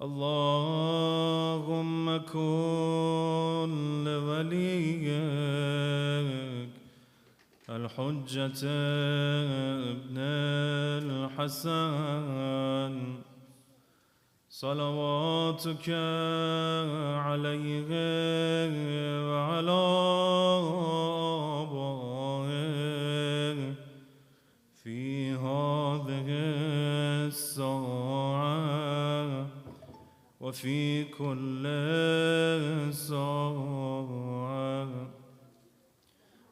اللهم كن لوليك الحجة ابن الحسن صلواتك عليه وعلى آبائه في هذه الساعة وفي كل ساعة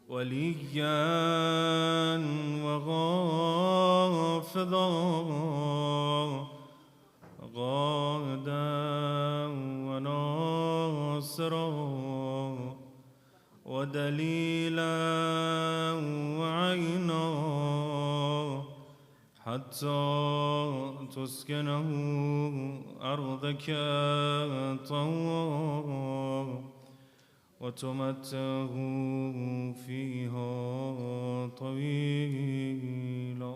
وليا وغافظا غادا وناصرا ودليلا وعينا حتى تسكنه أرضك طوعا وتمتعه فيها طويلا.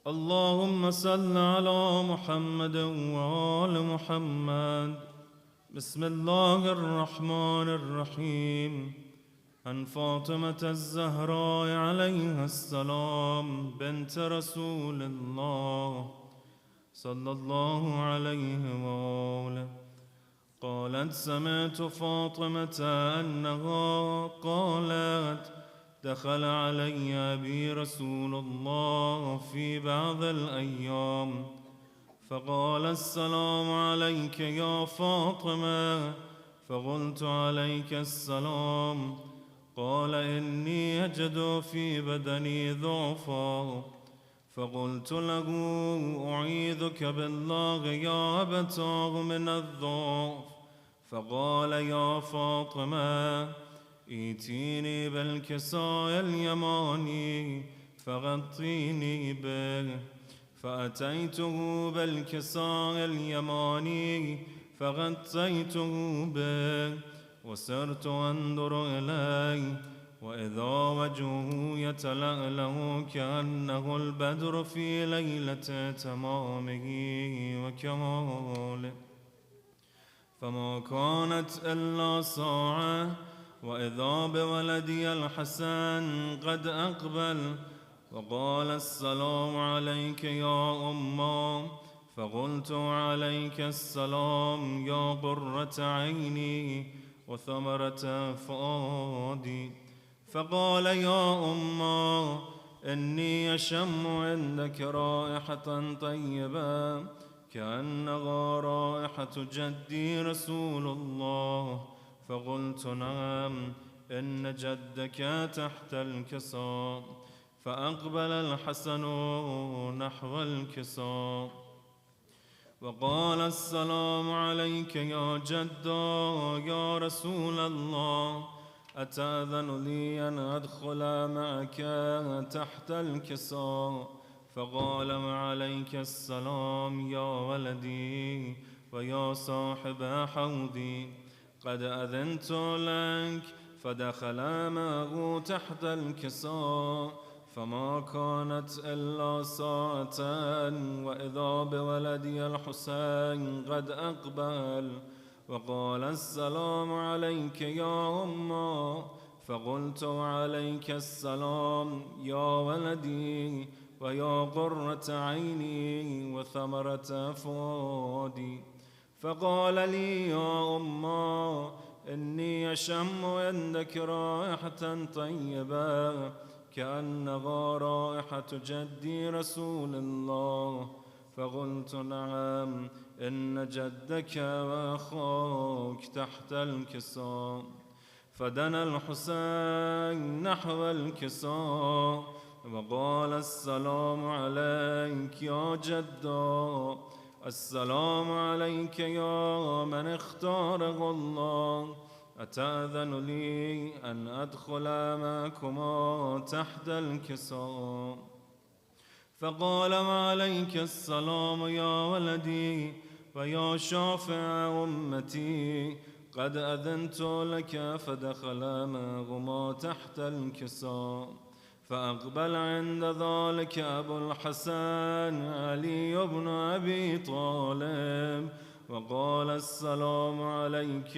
اللهم صل على محمد وآل محمد. بسم الله الرحمن الرحيم. عن فاطمة الزهراء عليها السلام بنت رسول الله صلى الله عليه وآله قالت: سمعت فاطمة أنها قالت: دخل علي أبي رسول الله في بعض الأيام فقال: السلام عليك يا فاطمة. فقلت: عليك السلام. قال: إني أجد في بدني ضعفا. فقلت له: أعيذك بالله يا أبتاه من الضعف. فقال: يا فاطمة ائتيني بالكساء اليماني فغطيني به. فأتيته بالكساء اليماني فغطيته به وسرت أنظر إليه وإذا وجهه يتلألأ كأنه البدر في ليلة تمامه وكماله. فما كانت إلا ساعة وإذا بولدي الحسن قد أقبل وقال: السلام عليك يا أمه. فقلت: عليك السلام يا قرة عيني وثمرة فؤادي. فقال: يا أمه إني أشم عندك رائحة طيبة كأنها رائحة جدي رسول الله. فقلت: نعم، إن جدك تحت الكساء. فأقبل الحسن نحو الكساء وقال: السلام عليك يا جدا يا رسول الله. أتأذن لي أن أدخل معك تحت الكساء؟ فقال: وعليك السلام يا ولدي ويا صاحب حوضي. قد أذنت لك. فدخل معه تحت الكساء فما كانت إلا ساعة وإذا بولدي الحسين قد أقبل وقال: السلام عليك يا أمه. فقلت: عليك السلام يا ولدي ويا قرة عيني وثمرة فؤادي. فقال لي: يا أمه إني أشم عندك رائحة طيبة كأنها رائحة جدي رسول الله. فقلت: نعم، إن جدك وأخوك تحت الكساء. فدنا الحسين نحو الكساء وقال: السلام عليك يا جدا. السلام عليك يا من اختاره الله. أتأذن لي أن أدخل معكما تحت الكساء؟ فقال: وعليك السلام يا ولدي ويا شافع أمتي. قد أذنت لك. فدخل معهما تحت الكساء. فأقبل عند ذلك أبو الحسن علي بن أبي طالب وقال السلام عليك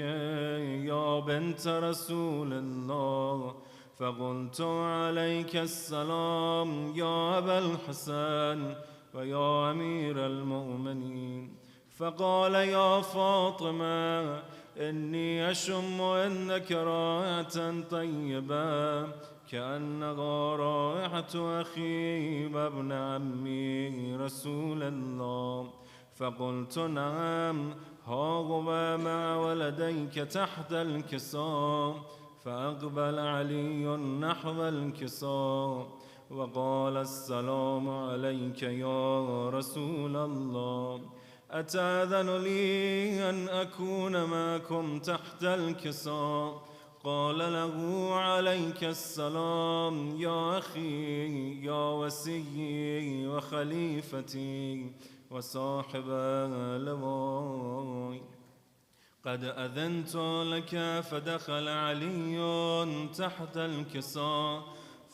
يا بنت رسول الله، فقلت عليك السلام يا أبا الحسن ويا أمير المؤمنين. فقال يا فاطمة إني أشم عندك رائحة طيبة كأنها رائحة أخي وابن عمي رسول الله. فقلت نعم، ها هو مع ولديك تحت الكساء. فأقبل علي نحو الكساء وقال السلام عليك يا رسول الله، أتأذن لي أن أكون معكم تحت الكساء؟ قال له عليك السلام يا أخي يا وسيي وخليفتي وصاحب لواي، قد أذنت لك. فدخل علي تحت الكساء،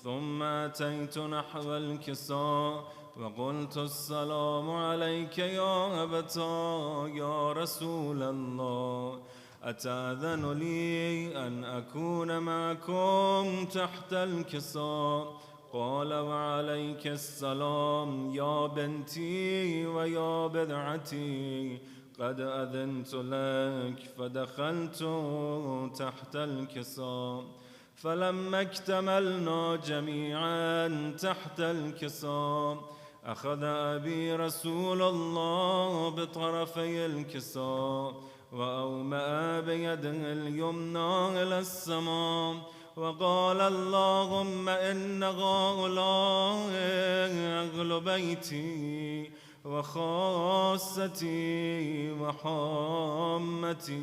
ثم أتيت نحو الكساء وقلت السلام عليك يا أبتا يا رسول الله، أتأذن لي أن أكون معكم تحت الكساء؟ قال وعليك السلام يا بنتي ويا بضعتي، قد أذنت لك. فدخلت تحت الكساء، فلما اكتملنا جميعا تحت الكساء أخذ أبي رسول الله بطرفي الكساء وأومأ بيده اليمنى إلى السماء وقال اللهم إن هؤلاء أهل بيتي وخاصتي وحامتي،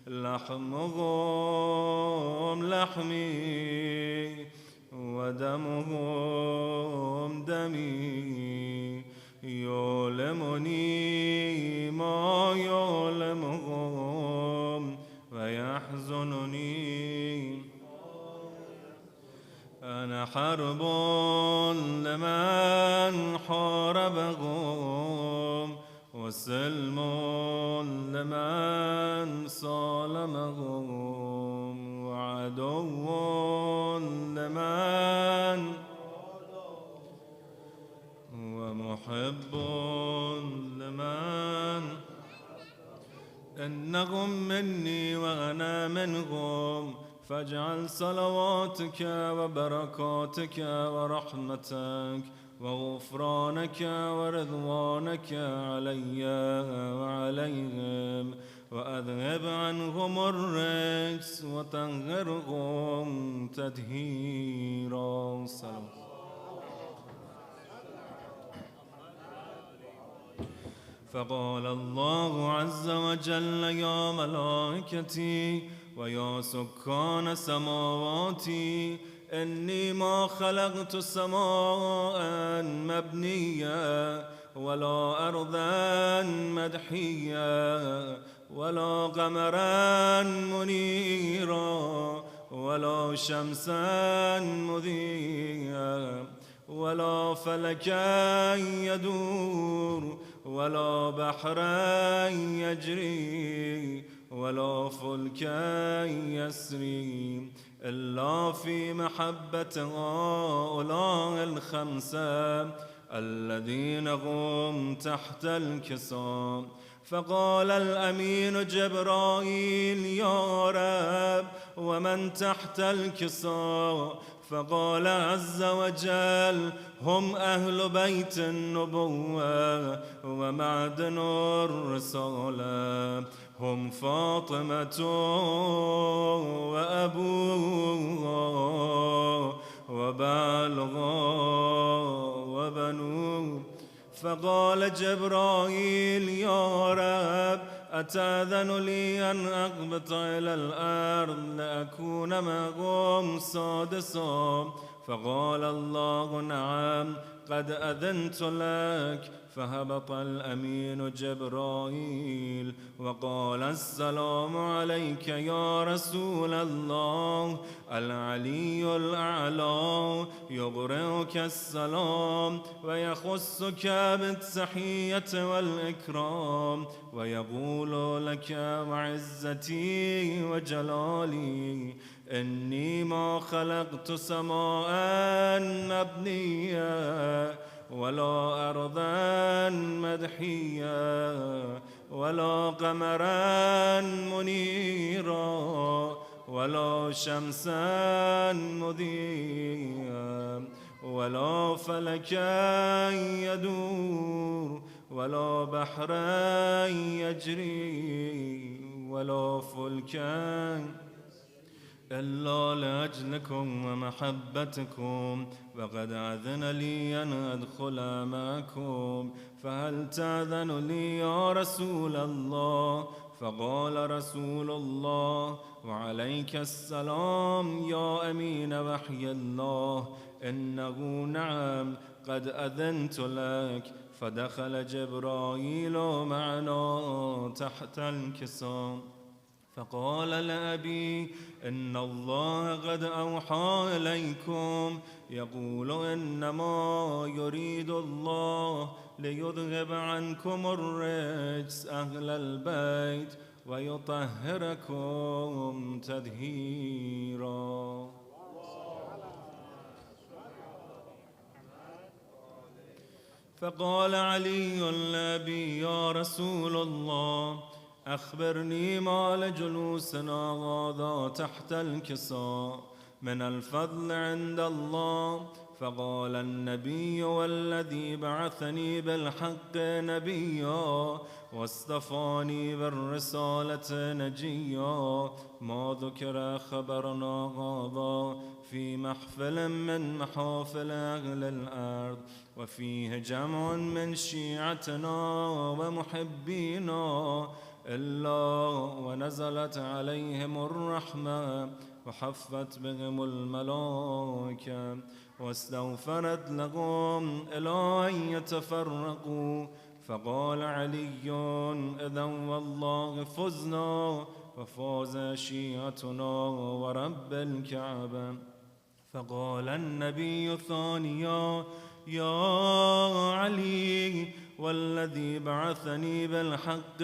لحمهم لحمي ودمهم دمي، يؤلمني ما يؤلمهم ويحزنني. أنا حرب لمن حاربهم وسلم لمن صالمهم وعدو لمن ومحب لمن، إنهم مني وأنا منهم. فاجعل صلواتك وبركاتك ورحمتك وغفرانك ورضوانك علي وعليهم، وأذهب عنهم الرجس وطهرهم تطهيرا. سلام. فقال الله عز وجل يا ملائكتي ويا سكان سماواتي، إني ما خلقت سماء مبنية ولا أرضا مدحية ولا قمرا منيرا ولا شمسا مضيئا ولا فلكا يدور ولا بحرا يجري ولا فلكا يسري إلا في محبة هؤلاء الخمسة الذين هم تحت الكساء. فقال الأمين جبرائيل يا رب ومن تحت الكساء؟ فقال عز وجل هم أهل بيت النبوة ومعدن الرسالة، هم فاطمة وأبوها وبالغا وبنوه. فقال جبرائيل يا رب أتأذن لي أن أهبط إلى الأرض لأكون معهم سادسا؟ فقال الله نعم، قد أذنت لك. فهبط الأمين جبرائيل وقال السلام عليك يا رسول الله. العلي الأعلى يقرئك السلام ويخصك بالتحية والإكرام ويقول لك وعزتي وجلالي إني ما خلقت سماء مبنية ولا أرضا مدحيا ولا قمرا منيرا ولا شمسا مضيئا ولا فلكا يدور ولا بحرا يجري ولا فلكا إلا لأجلكم ومحبتكم. وقد أذن لي أن أدخل معكم فهل تأذن لي يا رسول الله؟ فقال رسول الله وعليك السلام يا أمين وحي الله إنه نعم قد أذنت لك. فدخل جبرائيل معنا تحت الكساء فقال لأبي إن الله قد أوحى إليكم يقول إنما يريد الله ليذهب عنكم الرجس أهل البيت ويطهركم تطهيرا. فقال علي لأبي يا رسول الله أخبرني ما لجلوسنا هذا تحت الكساء من الفضل عند الله. فقال النبي والذي بعثني بالحق نبيا واصطفاني بالرسالة نجيا ما ذكر خبرنا هذا في محفل من محافل أهل الأرض وفيه جمع من شيعتنا ومحبينا إلا ونزلت عليهم الرحمة وحفت بهم الملائكة واستغفرت لهم إلى أن يتفرقوا. فقال علي إذا والله فزنا وفاز شيعتنا ورب الكعبة. فقال النبي ثانيا يا علي والذي بعثني بالحق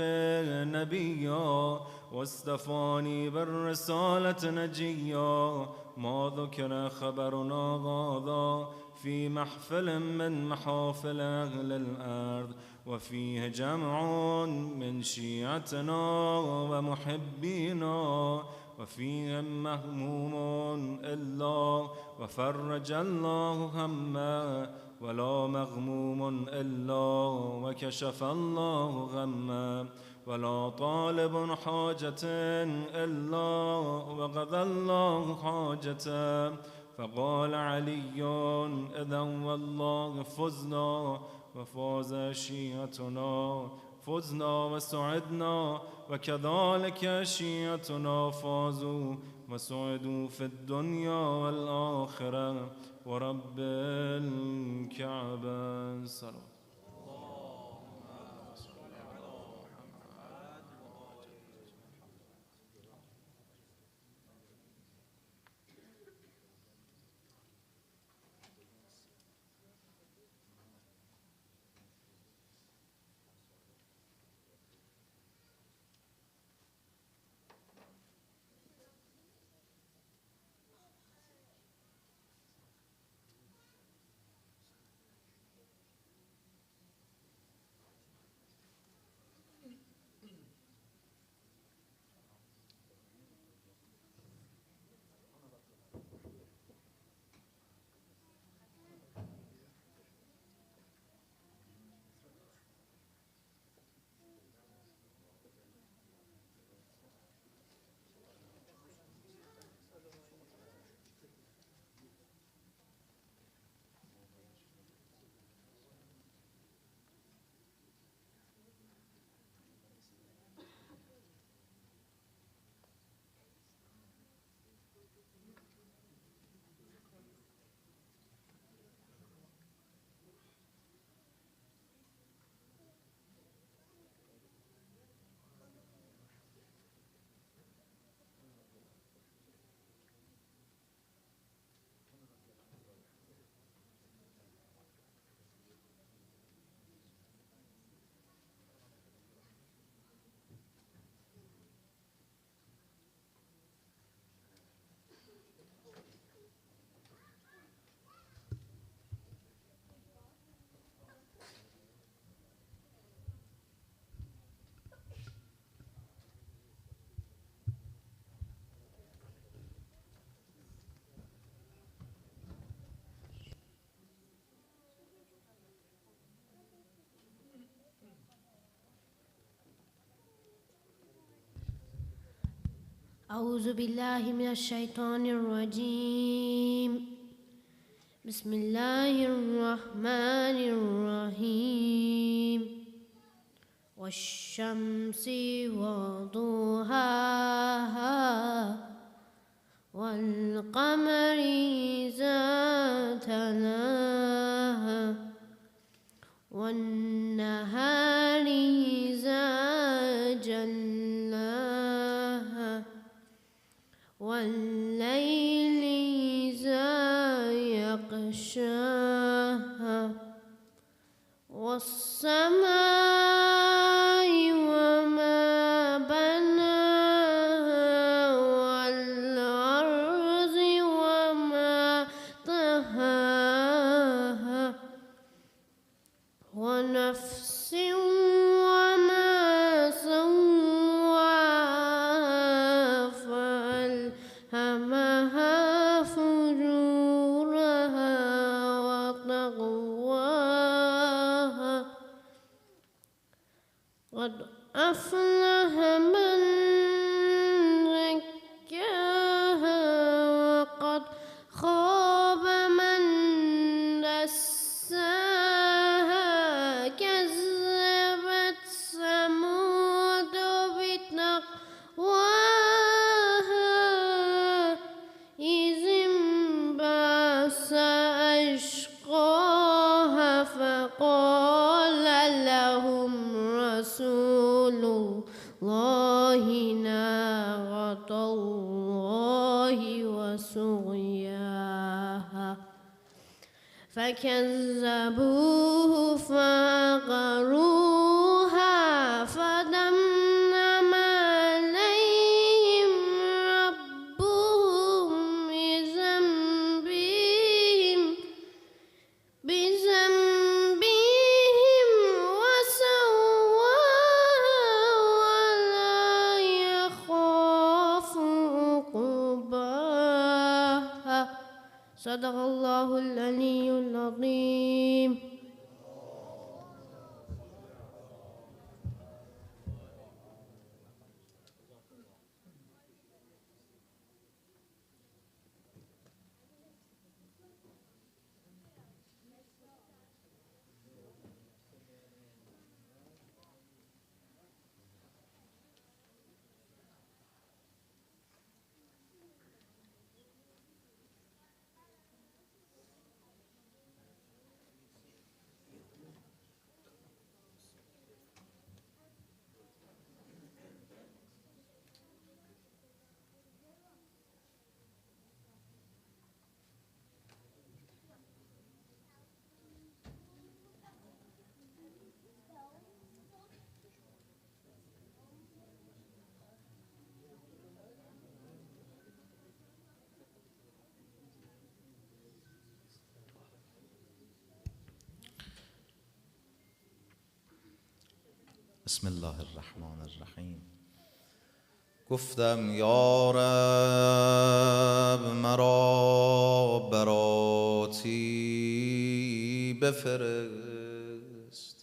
نبيا واصطفاني بالرسالة نجيا ما ذكر خبرنا هذا في محفل من محافل أهل الأرض وفيه جمع من شيعتنا ومحبينا وفيهم مهموم إلا وفرج الله همه ولا مغموم إلا وكشف الله غمه ولا طالب حاجة إلا وقضى الله حاجته. فقال علي إذا والله فزنا وفاز شيعتنا فزنا وسعدنا وكذلك شيعتنا فازوا وسعدوا في الدنيا والآخرة ورب الكعبة صلوات. أعوذ بالله من الشيطان الرجيم. بسم الله الرحمن الرحيم. والشمس وضحاها والقمر إذا تلاها والنهار إذا جلاها والليل إذا يغشاها والسماء وما بناها والأرض وما طحاها ونفس وما سواها فألهمها فجورها وتقواها قد أفلح من زكاها وقد خاب من دساها كذبت ثمود بتقواها إذ انبعث أشقاها فقال لهم رسول الله ناقة الله وسقياها فكذبوه فعقروها فدمدم عليهم ربهم بذنبهم وسواها ولا يخاف عقباها. صدق الله العلي العظيم. بسم الله الرحمن الرحیم. گفتم یا رب مرا براتی بفرست،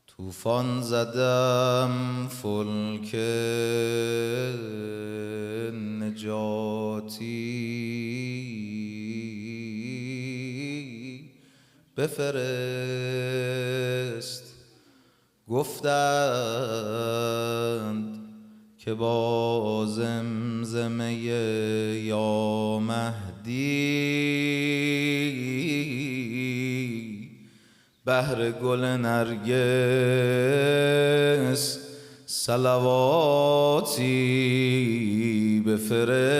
طوفان زدم فلک نجاتی بفرست. گفتند که با زمزمه یا مهدی بهر گل نرگس صلواتی بفرست.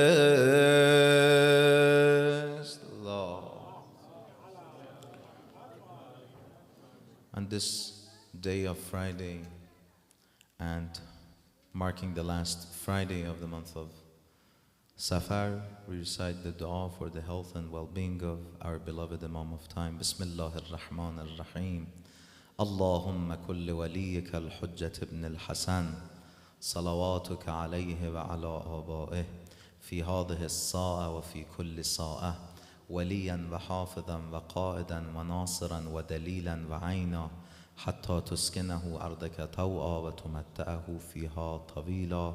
الله. On this day of Friday and marking the last Friday of the month of Safar, we recite the dua for the health and well-being of our beloved Imam of time. Bismillah ar-Rahman ar-Rahim. Allahumma kulli waliyika al-Hujjat ibn al-Hasan salawatuka alayhi wa ala aba'ih fi hadhihi as-sa'a wa fi kulli sa'a waliyan wa hafidhan wa qa'idan wa nasiran wa dalilan wa 'ayna حتى تسكنه أرضك طوعا وتمتعه فيها طويلا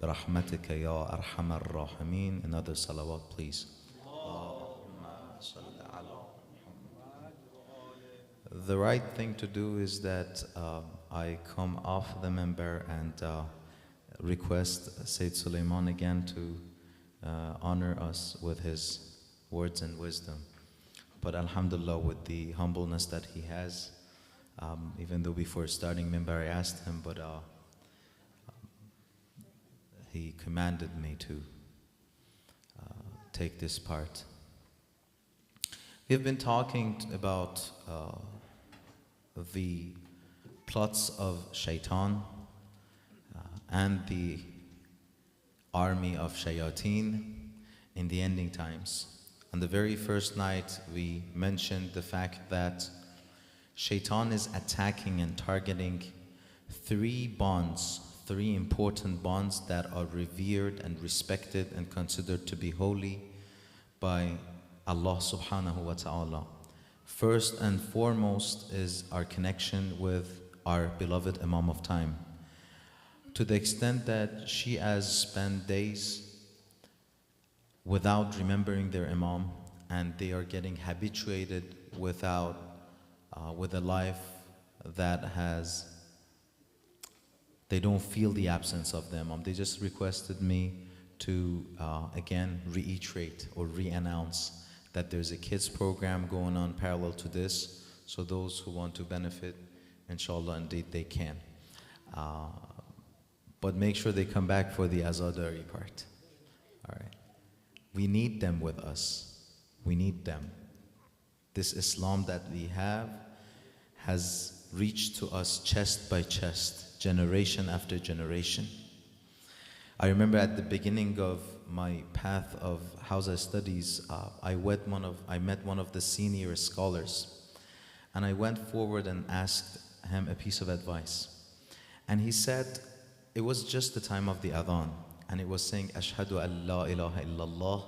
برحمتك يا أرحم الراحمين. Another salawat, please. اللهم صل على محمد. The right thing to do is that I come off the member and request Sayyid Sulaiman again to honor us with his words and wisdom. But alhamdulillah, with the humbleness that he has, even though before starting member I asked him, but he commanded me to take this part. We've been talking about the plots of shaitan and the army of shayateen in the ending times. On the very first night, we mentioned the fact that shaitan is attacking and targeting three bonds, three important bonds that are revered and respected and considered to be holy by Allah subhanahu wa ta'ala. First and foremost is our connection with our beloved Imam of time. To the extent that Shias spend days without remembering their Imam, and they are getting habituated with a life that has, they don't feel the absence of the Imam. They just requested me to again reiterate or re-announce that there's a kids program going on parallel to this, so those who want to benefit, inshallah, indeed they can. But make sure they come back for the Azadari part. All right. We need them with us. We need them. This Islam that we have has reached to us chest by chest, generation after generation. I remember at the beginning of my path of Hausa studies, I met one of the senior scholars, and I went forward and asked him a piece of advice. And he said, it was just the time of the adhan, and it was saying, Ashhadu an la ilaha illallah,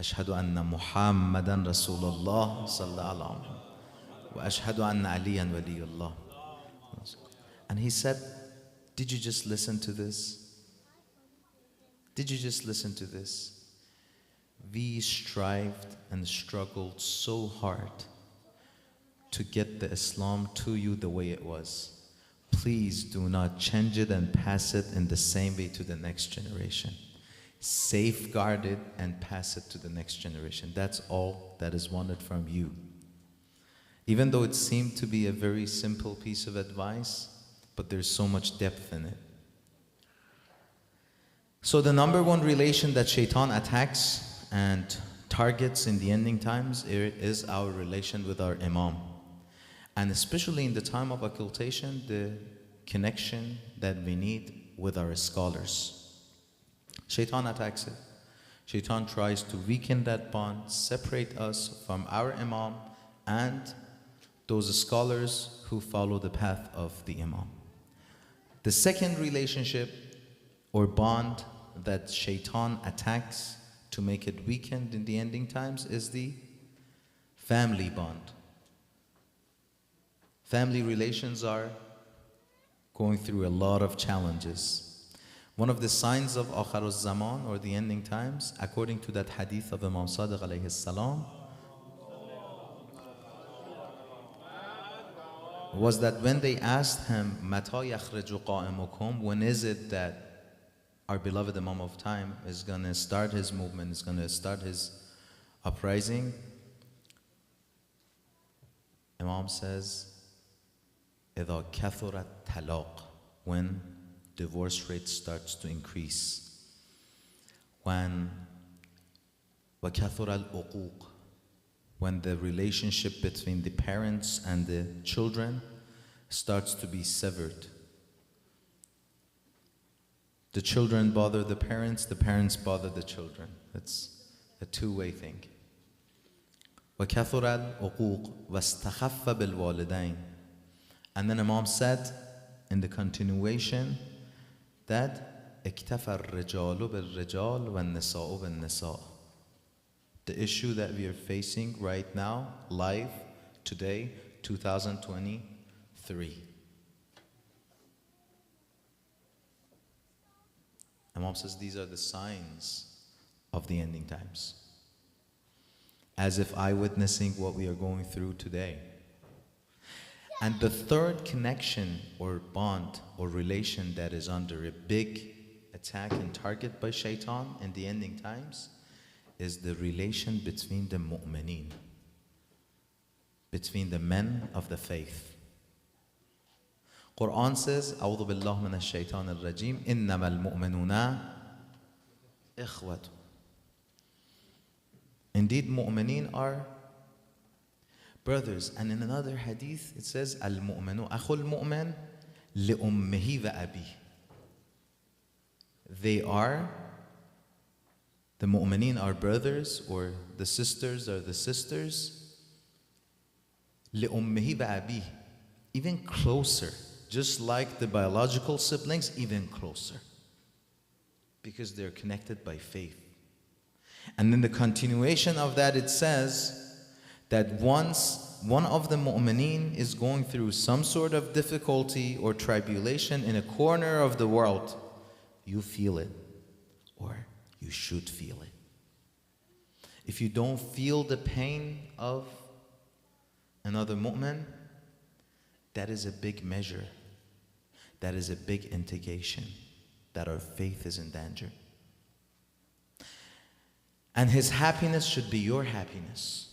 Ashhadu anna Muhammadan Rasulullah sallallahu alaihi wasallam, wa ashhadu anna Aliyan waliyullah. And he said, did you just listen to this? Did you just listen to this? We strived and struggled so hard to get the Islam to you the way it was. Please do not change it and pass it in the same way to the next generation. Safeguard it and pass it to the next generation. That's all that is wanted from you. Even though it seemed to be a very simple piece of advice, but there's so much depth in it. So the number one relation that shaitan attacks and targets in the ending times is our relation with our Imam. And especially in the time of occultation, the connection that we need with our scholars. Shaitan attacks it. Shaitan tries to weaken that bond, separate us from our Imam and those scholars who follow the path of the Imam. The second relationship or bond that shaitan attacks to make it weakened in the ending times is the family bond. Family relations are going through a lot of challenges. One of the signs of Akhir al-Zaman or the ending times, according to that hadith of Imam Sadiq alayhi salam, was that when they asked him, Mata yakhriju qa'imukum, when is it that our beloved Imam of time is going to start his movement, is going to start his uprising? Imam says, إِذَا كَثُرَ الطَّلَاقُ, when divorce rate starts to increase. When وَكَثُرَ الْأُقُوقُ, when the relationship between the parents and the children starts to be severed. The children bother the parents bother the children. It's a two-way thing. وَكَثُرَ الْأُقُوقُ وَاسْتَخَفَّ بِالْوَالِدَيْنِ. And then Imam said in the continuation that اكتفى الرجال بالرجال والنساء بالنساء. The issue that we are facing right now, live, today, 2023. Imam says these are the signs of the ending times. As if eyewitnessing what we are going through today. And the third connection or bond or relation that is under a big attack and target by shaitan in the ending times is the relation between the mu'mineen, between the men of the faith. Quran says, أعوذ بالله من الشيطان الرجيم إنما المؤمنون إخوة. Indeed, mu'mineen are brothers. And in another hadith, it says, Al-mu'minu akhul mu'min li'ummihi wa abi. The mu'mineen are brothers, or the sisters are the sisters. Li'ummihi wa abi. Even closer. Just like the biological siblings, even closer. Because they're connected by faith. And in the continuation of that, it says that once one of the mu'mineen is going through some sort of difficulty or tribulation in a corner of the world, you feel it, or you should feel it. If you don't feel the pain of another mu'min, that is a big measure. That is a big indication that our faith is in danger. And his happiness should be your happiness.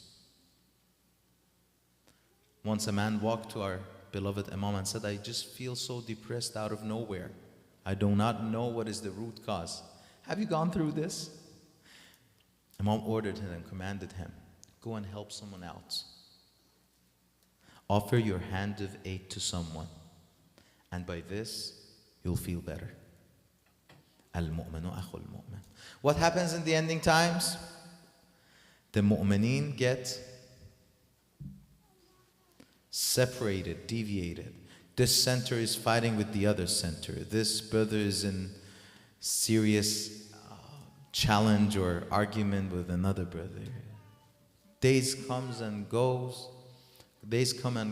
Once a man walked to our beloved Imam and said, I just feel so depressed out of nowhere. I do not know what is the root cause. Have you gone through this? Imam ordered him and commanded him, go and help someone else. Offer your hand of aid to someone. And by this, you'll feel better. Al-mu'minu akhul mu'min. What happens in the ending times? The mu'mineen get separated, deviated. This center is fighting with the other center. This brother is in serious challenge or argument with another brother. Days come and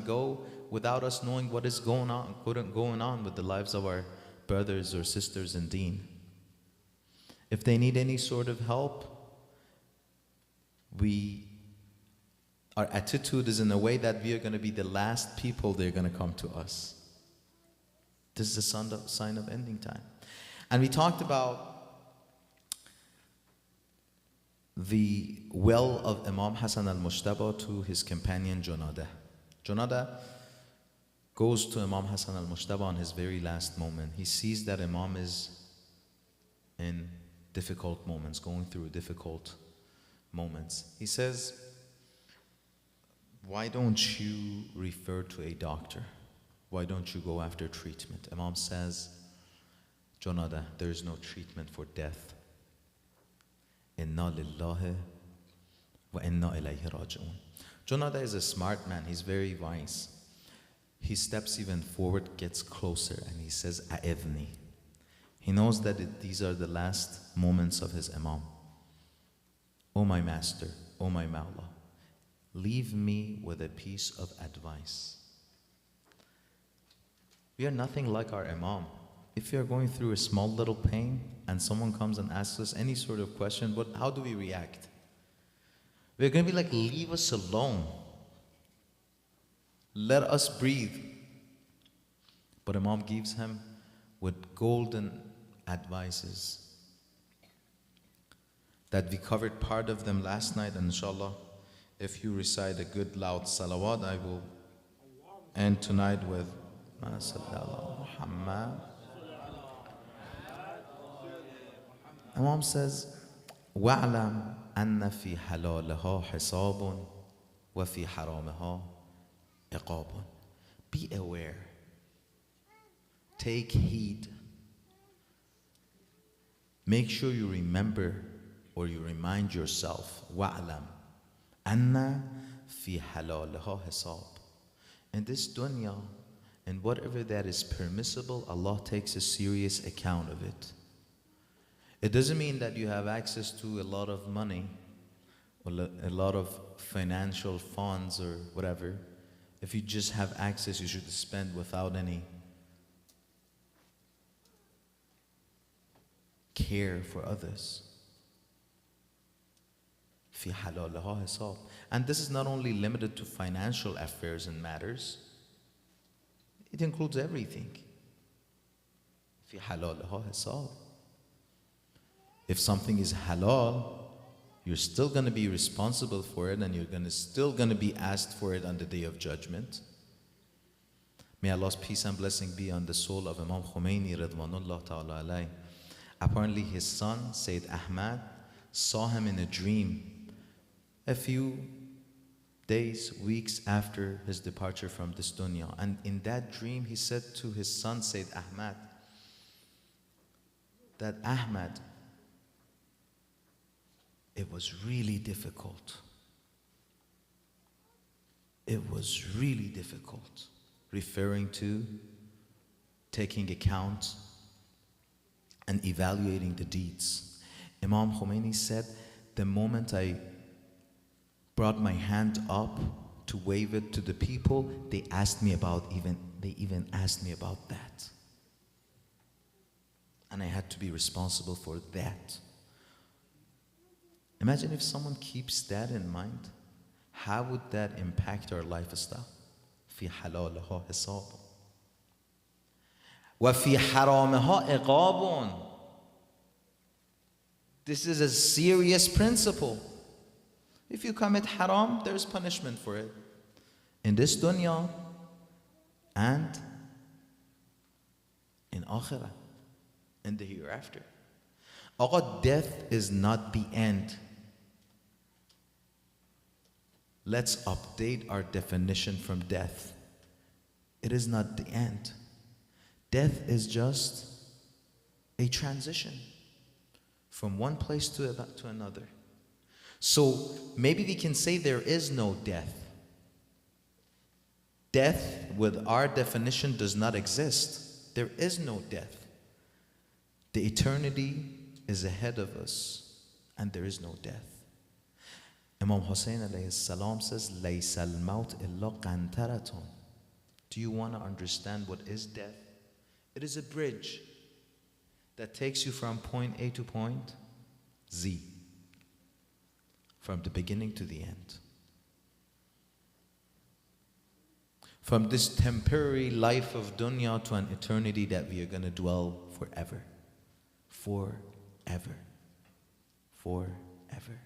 go without us knowing what is going on with the lives of our brothers or sisters in deen. If they need any sort of help, our attitude is in a way that we are going to be the last people they're going to come to us. This is a sign of ending time. And we talked about the well of Imam Hassan al-Mushtaba to his companion Junadah. Junadah goes to Imam Hassan al-Mushtaba on his very last moment. He sees that Imam is in difficult moments, going through difficult moments. He says, why don't you refer to a doctor? Why don't you go after treatment? Imam says, Junadah, there is no treatment for death. Inna lillahi wa inna ilayhi raji'un. Junadah is a smart man. He's very wise. He steps even forward, gets closer, and he says, A'idhni. He knows that these are the last moments of his Imam. O my master, O my Mawla, leave me with a piece of advice. We are nothing like our Imam. If we are going through a small little pain and someone comes and asks us any sort of question, how do we react? We're going to be like, leave us alone. Let us breathe. But Imam gives him with golden advices that we covered part of them last night, and inshallah, if you recite a good loud salawat, I will end tonight with Ma sallallahu Muhammad. Imam says, وَاعْلَمْ أَنَّ فِي حَلَالِهَا حِسَابٌ وَفِي حَرَامِهَا عِقَابٌ. Be aware. Take heed. Make sure you remember or you remind yourself, وَاعْلَمْ أَنَّ فِي حَلَالِهَا حِسَابٌ. In this dunya, and whatever that is permissible, Allah takes a serious account of it. It doesn't mean that you have access to a lot of money or a lot of financial funds or whatever. If you just have access, you should spend without any care for others. في حلالها حساب. And this is not only limited to financial affairs and matters, it includes everything. في حلالها حساب. If something is halal, you're still going to be responsible for it, and you're still going to be asked for it on the day of judgment. May Allah's peace and blessing be on the soul of Imam Khomeini Ridwanullah Ta'ala alayh. Apparently his son, Sayyid Ahmad, saw him in a dream a few days, weeks after his departure from this dunya. And in that dream he said to his son, Sayyid Ahmad, that Ahmad, it was really difficult. It was really difficult. Referring to taking account and evaluating the deeds. Imam Khomeini said, the moment I brought my hand up to wave it to the people, they even asked me about that. And I had to be responsible for that. Imagine if someone keeps that in mind, how would that impact our lifestyle? في حلالها حساب وفي حرامها عقاب. This is a serious principle. If you commit haram, there is punishment for it in this dunya and in akhirah, in the hereafter. Aqa, death is not the end. Let's update our definition from death. It is not the end. Death is just a transition from one place to another. So maybe we can say there is no death. Death, with our definition, does not exist. There is no death. The eternity is ahead of us, and there is no death. Imam Hussein alayhi salam says, لَيْسَ الْمَوْتِ إِلَّا قَنْتَرَةٌ. Do you want to understand what is death? It is a bridge that takes you from point A to point Z, from the beginning to the end. From this temporary life of dunya to an eternity that we are going to dwell forever. Forever. Forever.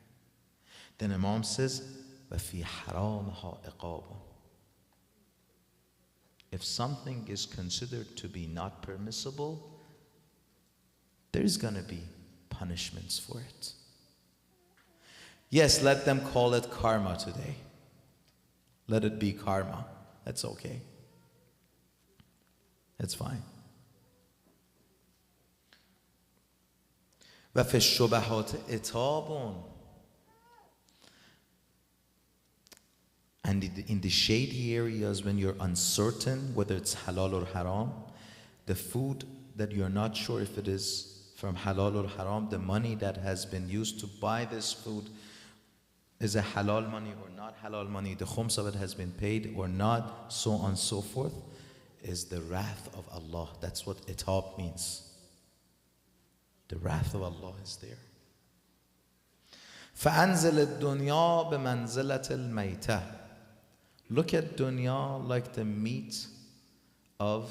Then Imam says, وَفِي حَرَامِهَا عِقَابٌ. If something is considered to be not permissible, there's going to be punishments for it. Yes, let them call it karma today. Let it be karma. That's okay. That's fine. وَفِي الشُّبَهَاتِ عِتَابٌ. And in the shady areas, when you're uncertain whether it's halal or haram, the food that you're not sure if it is from halal or haram, the money that has been used to buy this food, is a halal money or not halal money, the khums of it has been paid or not, so on and so forth, is the wrath of Allah. That's what itab means. The wrath of Allah is there. فَأَنزِلِ الدُّنْيَا بِمَنْزِلَةِ الْمَيْتَةِ. Look at dunya like the meat of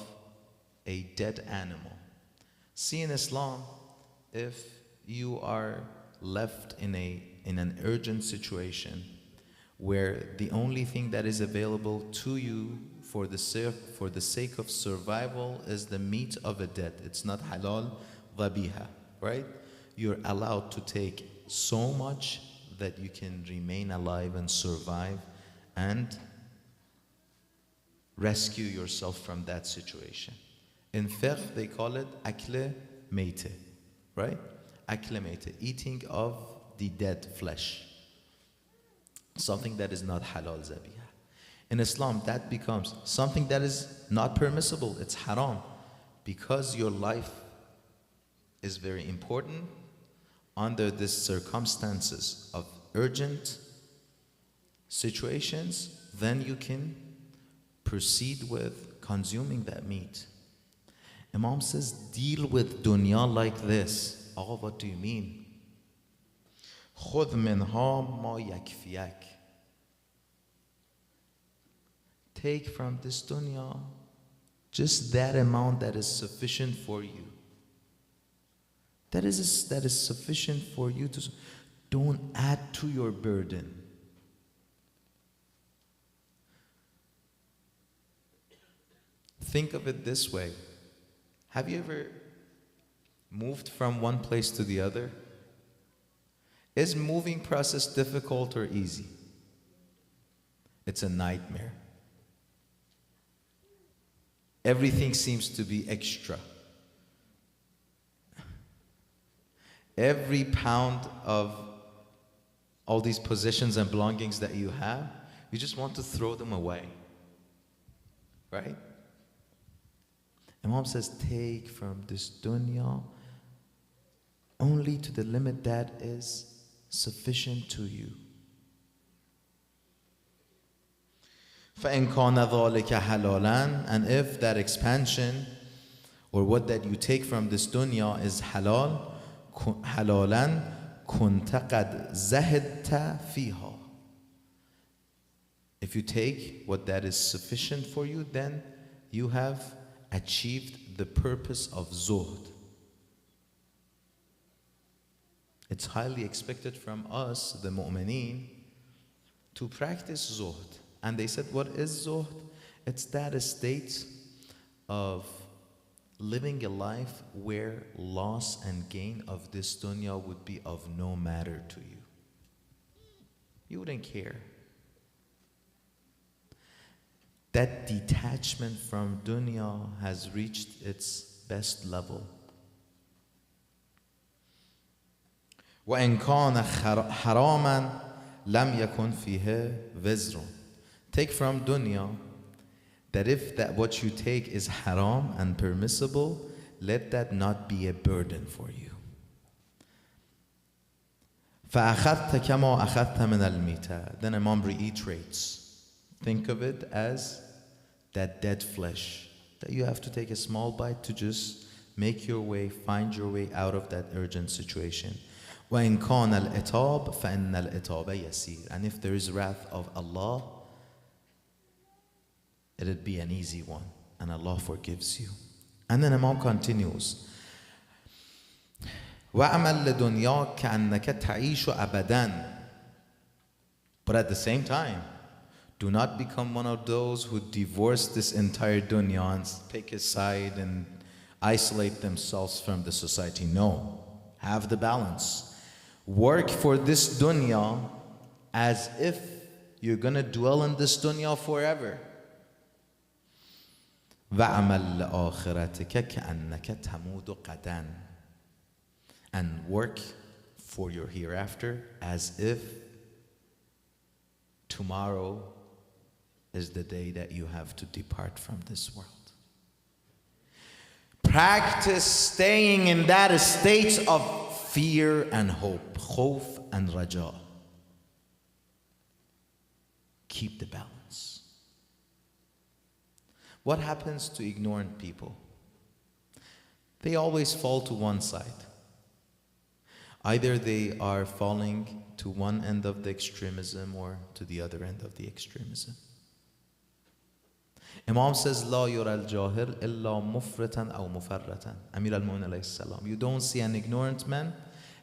a dead animal. See, in Islam, if you are left in an urgent situation where the only thing that is available to you for the sake of survival is the meat of a dead, it's not halal, dhabiha, right? You're allowed to take so much that you can remain alive and survive and rescue yourself from that situation. In fiqh, they call it akle meite, right? Akle meite, eating of the dead flesh. Something that is not halal zabiha. In Islam, that becomes something that is not permissible. It's haram. Because your life is very important, under these circumstances of urgent situations, then you can proceed with consuming that meat. Imam says, deal with dunya like this. oh, what do you mean? خذ منها ما يكفيك. Take from this dunya just that amount that is sufficient for you. That is sufficient for you to. Don't add to your burden. Think of it this way. Have you ever moved from one place to the other? Is moving process difficult or easy? It's a nightmare. Everything seems to be extra. Every pound of all these possessions and belongings that you have, you just want to throw them away. Right? Imam says, take from this dunya only to the limit that is sufficient to you. فَإِنْ كَانَ ذَلِكَ حَلَالًا, and if that expansion or what that you take from this dunya is halal, حَلَالًا كُنْتَ قَدْ زَهِدْتَ فِيهَا. If you take what that is sufficient for you, then you have achieved the purpose of zuhd. It's highly expected from us, the mu'mineen, to practice zuhd. And they said, what is zuhd? It's that state of living a life where loss and gain of this dunya would be of no matter to you. You wouldn't care. That detachment from dunya has reached its best level. وَإِنْ كَانَ حَرَامًا لَمْ يَكُنْ فِيهِ وِزْرٌ. Take from dunya that if that what you take is haram and permissible, let that not be a burden for you. فَأَخَذْتَ كَمَا أَخَذْتَ مِنَ الْمِيتَةِ. Then Imam reiterates. Think of it as that dead flesh that you have to take a small bite to just make your way, find your way out of that urgent situation. وَإِنْ كَانَ الْإِتَابِ فَإِنَّ الْإِتَابَ يَسِيرٌ. And if there is wrath of Allah, it'd be an easy one, and Allah forgives you. And then Imam continues, وَعَمَلْ لِدُنْيَاكَ كَأَنَّكَ تَعِيشُ أَبَدًا. But at the same time, do not become one of those who divorce this entire dunya and pick a side and isolate themselves from the society. No, have the balance. Work for this dunya as if you're going to dwell in this dunya forever. وَعَمَلْ لِآخِرَتِكَ كَأَنَّكَ تَمُودُ غَدًا. And work for your hereafter as if tomorrow is the day that you have to depart from this world. Practice staying in that state of fear and hope, khawf and raja. Keep the balance. What happens to ignorant people? They always fall to one side. Either they are falling to one end of the extremism or to the other end of the extremism. Imam says, لا يرى الجاهل إلا مفرطا أو مفرطا. Amir al-Mu'min alayhi salam. You don't see an ignorant man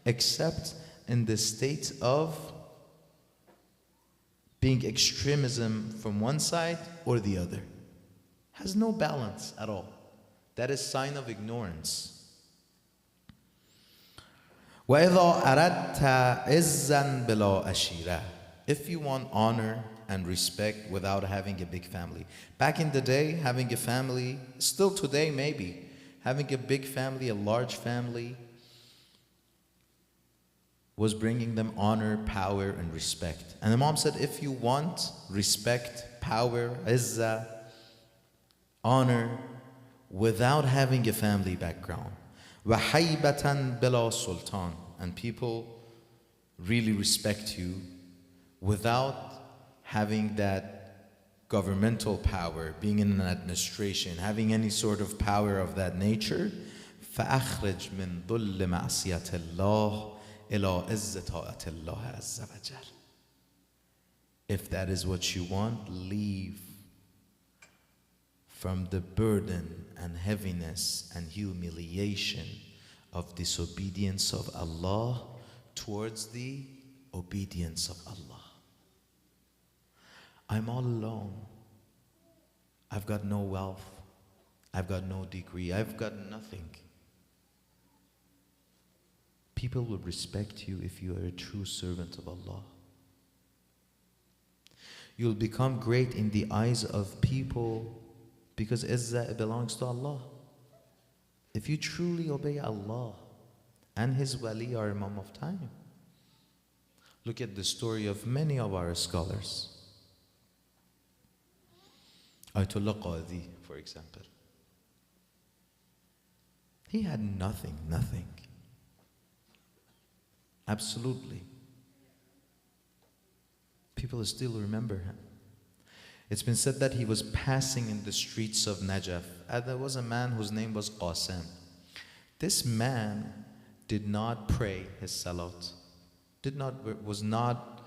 except in the state of being extremism from one side or the other. Has no balance at all. That is sign of ignorance. وَإِذَا أَرَدْتَ عِزًّا بِلَا أَشِيرَةٍ. If you want honor and respect without having a big family. Back in the day, having a family, still today maybe, having a big family, a large family, was bringing them honor, power, and respect. And Imam said, if you want respect, power, izzah, honor, without having a family background, وَحَيْبَةً بِلَا sultan, and people really respect you without having that governmental power, being in an administration, having any sort of power of that nature, فأخرج من ظل معصية الله إلى عز طاعة الله عز وجل. If that is what you want, leave from the burden and heaviness and humiliation of disobedience of Allah towards the obedience of Allah. I'm all alone. I've got no wealth. I've got no degree. I've got nothing. People will respect you if you are a true servant of Allah. You'll become great in the eyes of people because Izzah belongs to Allah. If you truly obey Allah and His wali or Imam of time, look at the story of many of our scholars. Ayatollah Qadi, for example. He had nothing. Absolutely. People still remember him. It's been said that he was passing in the streets of Najaf, and there was a man whose name was Qasim. This man did not pray his salat, was not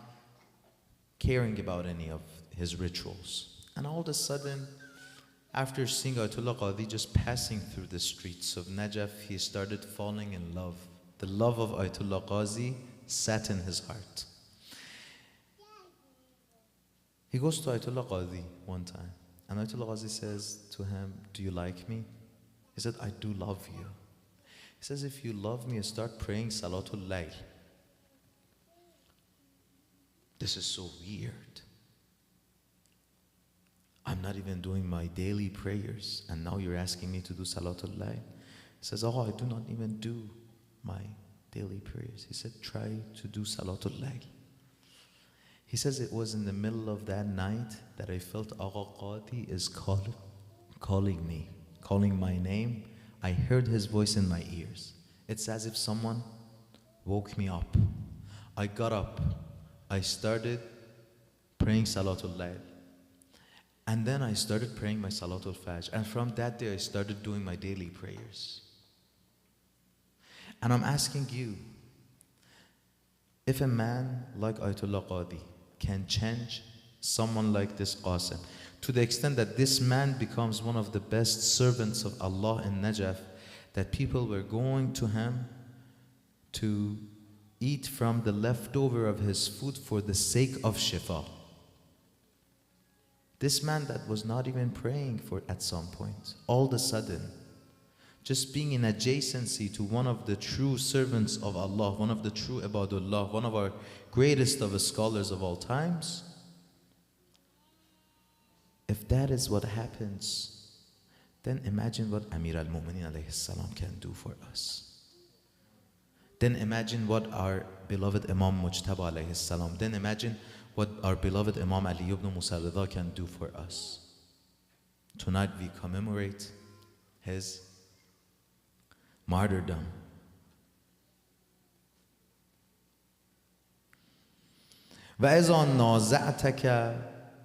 caring about any of his rituals. And all of a sudden, after seeing Ayatollah Qadi just passing through the streets of Najaf, he started falling in love. The love of Ayatollah Qadi sat in his heart. He goes to Ayatollah Qadi one time, and Ayatollah Qadi says to him, "Do you like me?" He said, "I do love you." He says, "If you love me, start praying Salatul Layl." This is so weird. I'm not even doing my daily prayers, and now you're asking me to do Salatul Layl. He says, "Oh, I do not even do my daily prayers." He said, "Try to do Salatul Layl." He says, "It was in the middle of that night that I felt Agha Qadi is calling me, calling my name. I heard his voice in my ears. It's as if someone woke me up. I got up. I started praying Salatul Layl. And then I started praying my Salatul Fajr. And from that day, I started doing my daily prayers." And I'm asking you, if a man like Ayatollah Qadi can change someone like this Qasim, to the extent that this man becomes one of the best servants of Allah in Najaf, that people were going to him to eat from the leftover of his food for the sake of shifa. This man that was not even praying for at some point, all of a sudden, just being in adjacency to one of the true servants of Allah, one of the true ibadullah, one of our greatest of the scholars of all times. If that is what happens, then imagine what Amir al-Mu'mineen alayhi salam can do for us. Then imagine what our beloved Imam Mujtaba alayhi salam, then imagine what our beloved Imam Ali ibn Musa Reza can do for us. Tonight we commemorate his martyrdom. وَإِذَا نَازَعْتَكَ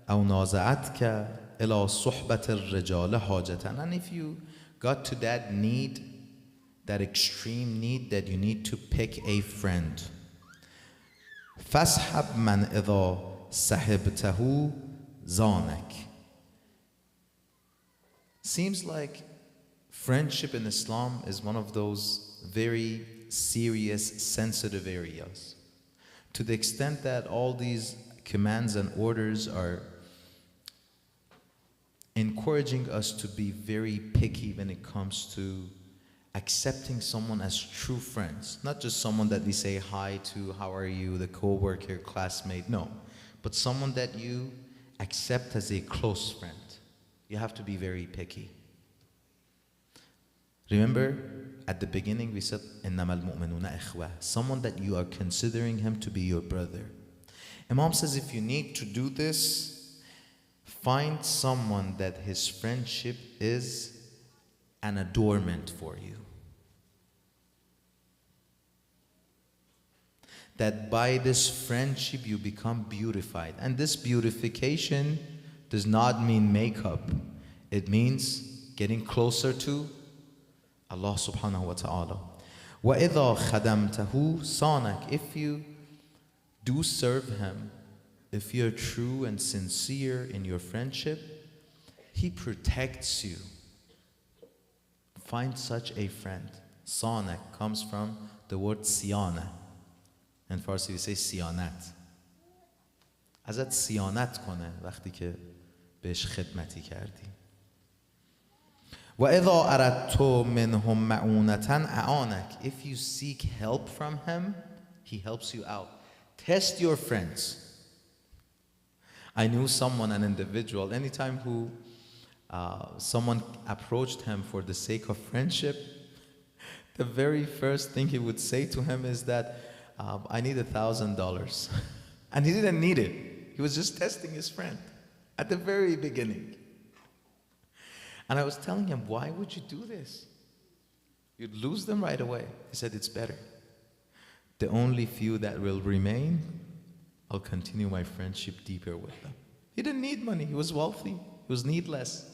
أَوْ نَازَعَتْكَ إِلَى صُحْبَةِ الرِّجَالِ حَاجَةً. And if you got to that need, that extreme need that you need to pick a friend, فَاسْحَبْ مَنْ إِذَا سَحِبْتَهُ زَانَكَ. Seems like friendship in Islam is one of those very serious, sensitive areas. To the extent that all these commands and orders are encouraging us to be very picky when it comes to accepting someone as true friends. Not just someone that we say hi to, how are you, the co-worker, classmate, no. But someone that you accept as a close friend. You have to be very picky. Remember, at the beginning we said, إِنَّمَا الْمُؤْمِنُونَ إِخْوَةٌ. Someone that you are considering him to be your brother. Imam says, if you need to do this, find someone that his friendship is an adornment for you. That by this friendship you become beautified. And this beautification does not mean makeup. It means getting closer to Allah subhanahu wa ta'ala. وَإِذَا خَدَمْتَهُ صَانَكَ. If you do serve him, if you're true and sincere in your friendship, he protects you. Find such a friend. Sanak comes from the word siyana. In Farsi we say siyanat. ازت صیانت کنه وقتی که بهش خدمتی کردی. وَإِذَا أَرَدْتُ مِنْهُمْ مَعُونَةً أَعَانَكَ. If you seek help from him, he helps you out. Test your friends. I knew someone, an individual, anytime who someone approached him for the sake of friendship, the very first thing he would say to him is that, I need $1,000. And he didn't need it. He was just testing his friend at the very beginning. And I was telling him, why would you do this? You'd lose them right away. He said, it's better. The only few that will remain, I'll continue my friendship deeper with them. He didn't need money. He was wealthy. He was needless.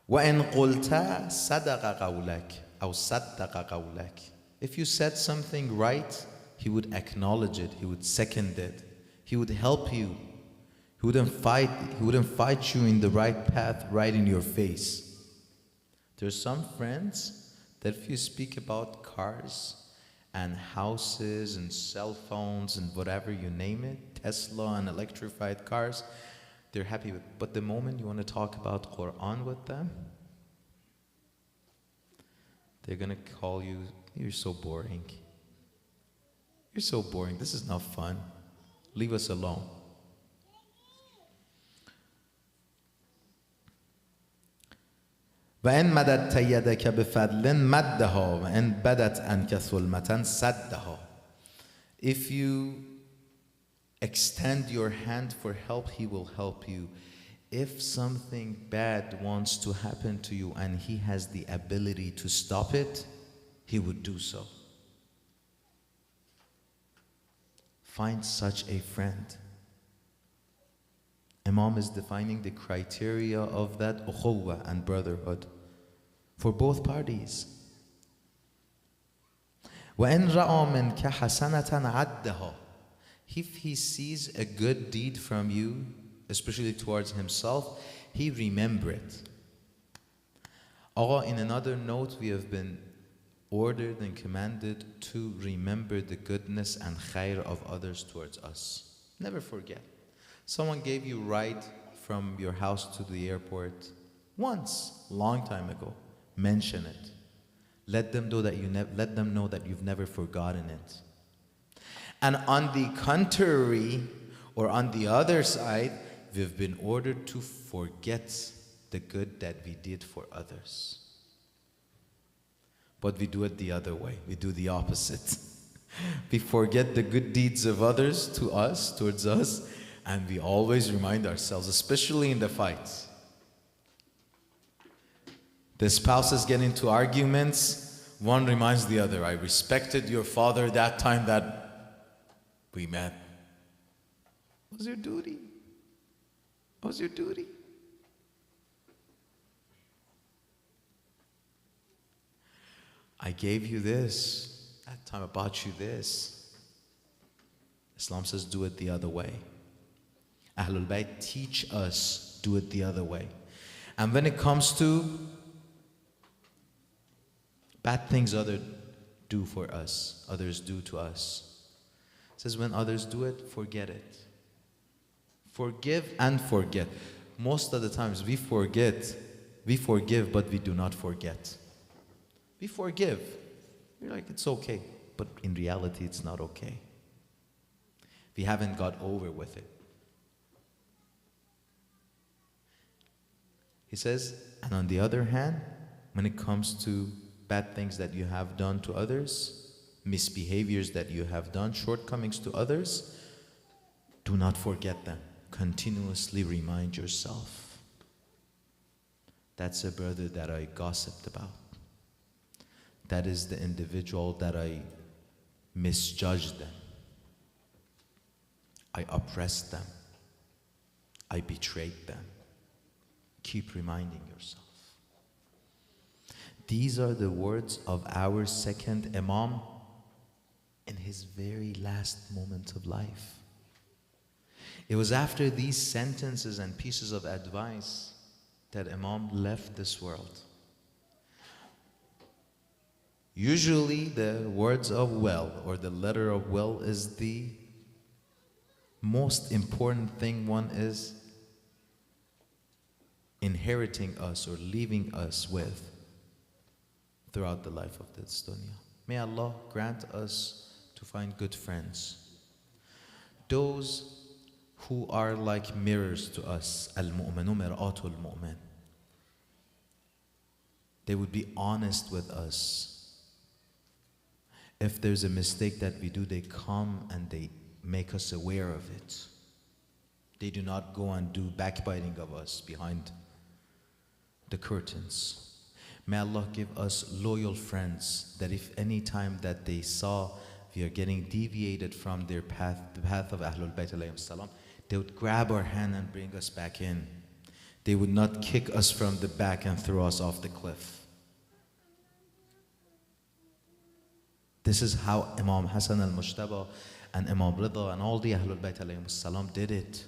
وَإِن قُلْتَ صَدَقَ قَوْلَكَ أَوْ صَدَّقَ قَوْلَكَ. If you said something right, he would acknowledge it. He would second it. He would help you. He wouldn't fight you in the right path, right in your face. There's some friends that if you speak about cars and houses and cell phones and whatever you name it, Tesla and electrified cars, they're happy with. But the moment you want to talk about Quran with them, they're going to call you, you're so boring. You're so boring. This is not fun. Leave us alone. وَإِن مَدَدْتَ يَدَكَ بِفَضْلٍ مَدَّهَا وَإِن بَدَتْ أَنْكَ ثُلْمَةً سَدَّهَا. If you extend your hand for help, he will help you. If something bad wants to happen to you and he has the ability to stop it, he would do so. Find such a friend. Imam is defining the criteria of that ukhuwah and brotherhood for both parties. وَإِن رَأَى مِنْكَ حَسَنَةً عَدَّهَا. If he sees a good deed from you, especially towards himself, he remember it. In another note, we have been ordered and commanded to remember the goodness and khair of others towards us. Never forget. Someone gave you a ride from your house to the airport once, long time ago. Mention it. Let them know that you've never forgotten it. And on the contrary, or on the other side, we've been ordered to forget the good that we did for others. But we do it the other way. We do the opposite. We forget the good deeds of others to us, towards us, and we always remind ourselves, especially in the fights. The spouses get into arguments, one reminds the other, I respected your father that time that we met. What was your duty? What was your duty? I gave you this. That time I bought you this. Islam says do it the other way. Ahlul Bayt teach us do it the other way. And when it comes to bad things others do for us, others do to us, it says when others do it, forget it. Forgive and forget. Most of the times we forgive, but we do not forget. We forgive. You're like, it's okay. But in reality, it's not okay. We haven't got over with it. He says, and on the other hand, when it comes to bad things that you have done to others, misbehaviors that you have done, shortcomings to others, do not forget them. Continuously remind yourself. That's a brother that I gossiped about. That is the individual that I misjudged them. I oppressed them. I betrayed them. Keep reminding yourself. These are the words of our second Imam in his very last moment of life. It was after these sentences and pieces of advice that Imam left this world. Usually the words of will or the letter of will is the most important thing one is inheriting us or leaving us with throughout the life of this dunya. May Allah grant us to find good friends. Those who are like mirrors to us. Al-mu'minu mir'atul mu'min. They would be honest with us. If there's a mistake that we do, they come and they make us aware of it. They do not go and do backbiting of us behind the curtains. May Allah give us loyal friends that if any time that they saw we are getting deviated from their path, the path of Ahlul Bayt alayhim salam, they would grab our hand and bring us back in. They would not kick us from the back and throw us off the cliff. This is how Imam Hassan al-Mujtaba and Imam Reza and all the Ahlul Bayt alayhim salam did it.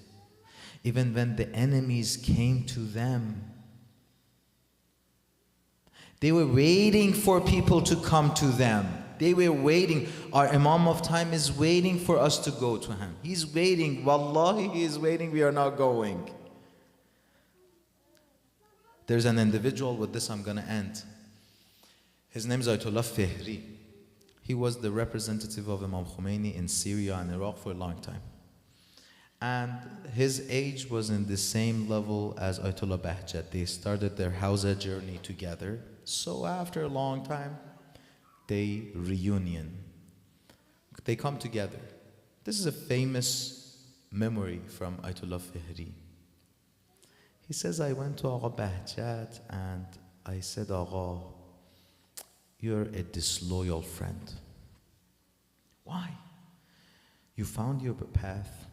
Even when the enemies came to them, they were waiting for people to come to them. They were waiting. Our Imam of time is waiting for us to go to him. He's waiting. Wallahi, he is waiting. We are not going. There's an individual, with this I'm going to end. His name is Ayatollah Fihri. He was the representative of Imam Khomeini in Syria and Iraq for a long time. And his age was in the same level as Ayatollah Bahjat. They started their Hausa journey together. So after a long time, they reunion. They come together. This is a famous memory from Ayatollah Fihri. He says, I went to Agha Bahjat and I said, Agha, you're a disloyal friend. Why? You found your path.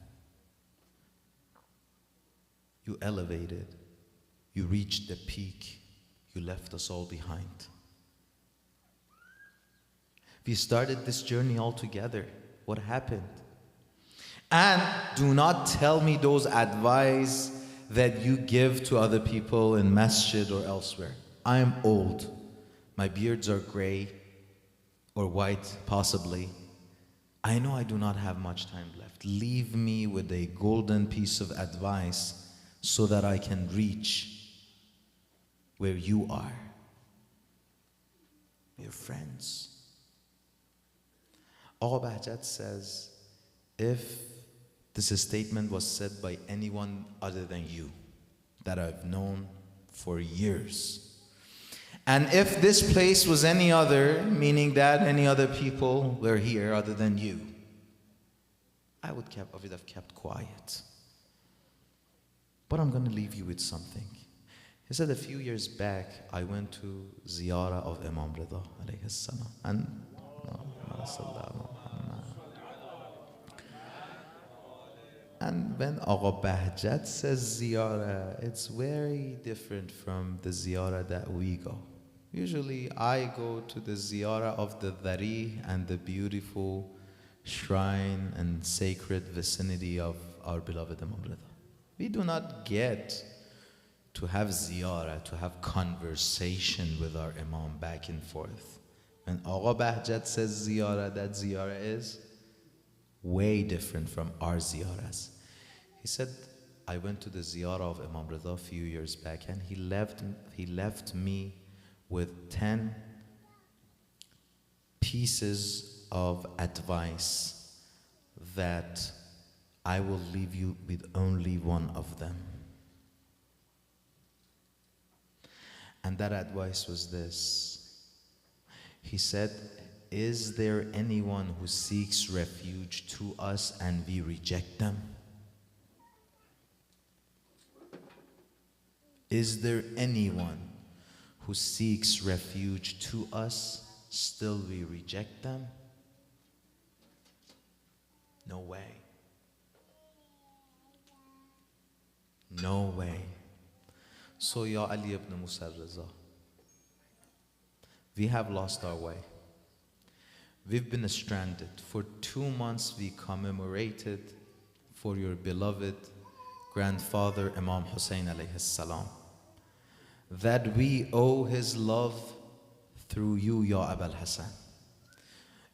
You elevated. You reached the peak. You left us all behind. We started this journey all together. What happened? And do not tell me those advice that you give to other people in Masjid or elsewhere. I am old. My beards are gray or white, possibly. I know I do not have much time left. Leave me with a golden piece of advice so that I can reach where you are. We're friends. Agha Bahjat says, if this statement was said by anyone other than you, that I've known for years, and if this place was any other, meaning that any other people were here other than you, I would have kept quiet. But I'm going to leave you with something. He said a few years back, I went to ziyarah of Imam Reza alayhi salam. And when Agha Bahjat says ziyarah, it's very different from the ziyarah that we go. Usually I go to the ziyarah of the Dari and the beautiful shrine and sacred vicinity of our beloved Imam Reza. We do not get to have ziyarah, to have conversation with our Imam back and forth. When Agha Bahjat says ziyarah, that ziyarah is way different from our ziyarahs. He said, I went to the ziyarah of Imam Reza a few years back and he left me with 10 pieces of advice that I will leave you with only one of them. And that advice was this. He said, is there anyone who seeks refuge to us and we reject them? Is there anyone who seeks refuge to us, still we reject them? No way. No way. So, Ya Ali ibn Musa Reza, We have lost our way. We've been stranded. For 2 months we commemorated for your beloved grandfather Imam Hussein alayhi salam, that we owe his love through you, Ya Abul Hassan.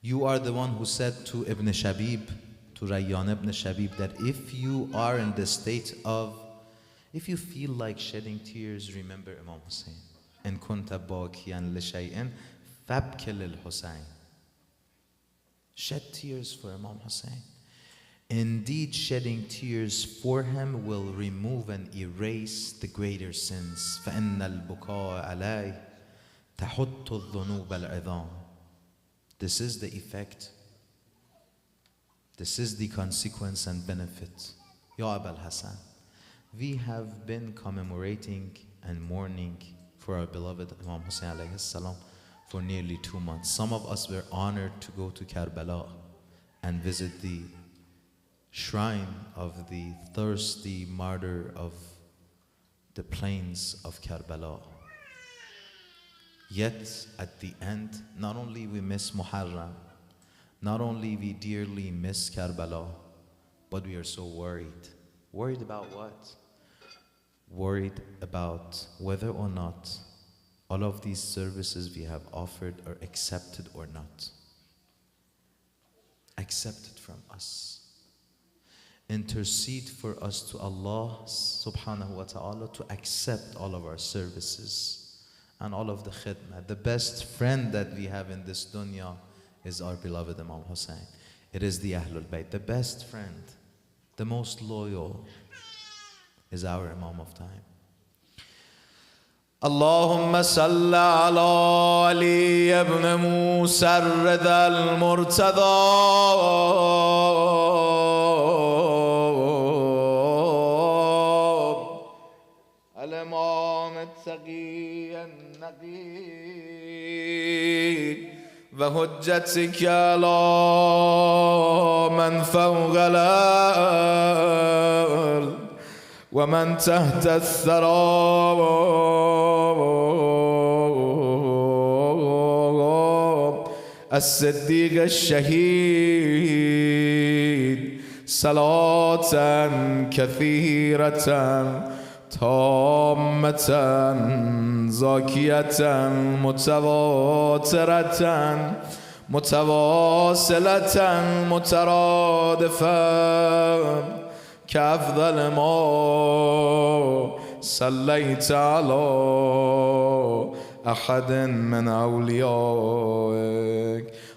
You are the one who said to Ibn Shabib, to Rayyan ibn Shabib, that if you are in the state of, if you feel like shedding tears, remember Imam Hussein. إن كنت باكيا لشيء فابكِ للحسين. Shed tears for Imam Hussein. Indeed, shedding tears for him will remove and erase the greater sins. فإن البكاء عليه تحط الذنوب العظام. This is the effect. This is the consequence and benefit. Ya Abul Hassan, we have been commemorating and mourning for our beloved Imam Hussein alayhi salam for nearly 2 months. Some of us were honored to go to Karbala and visit the shrine of the thirsty martyr of the plains of Karbala. Yet at the end, not only we miss Muharram, not only we dearly miss Karbala, but we are so worried. Worried about what? Worried about whether or not all of these services we have offered are accepted or not. Accepted from us. Intercede for us to Allah subhanahu wa ta'ala to accept all of our services and all of the khidmah. The best friend that we have in this dunya is our beloved Imam Hussein. It is the Ahlul Bayt. The best friend, the most loyal, is our Imam of time. اللهم صل على علي بن موسى الرضا المرتضى الإمام التقي النقي وحجتك على من فوق الأرض ومن تحت الثرى الصديق الشهيد صلاة كثيرة تامة زاكية متواترة متواصلة مترادفة كأفضل ما صليت على أحد من أوليائك.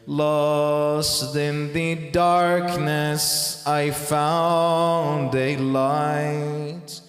Lost in the darkness I found a light.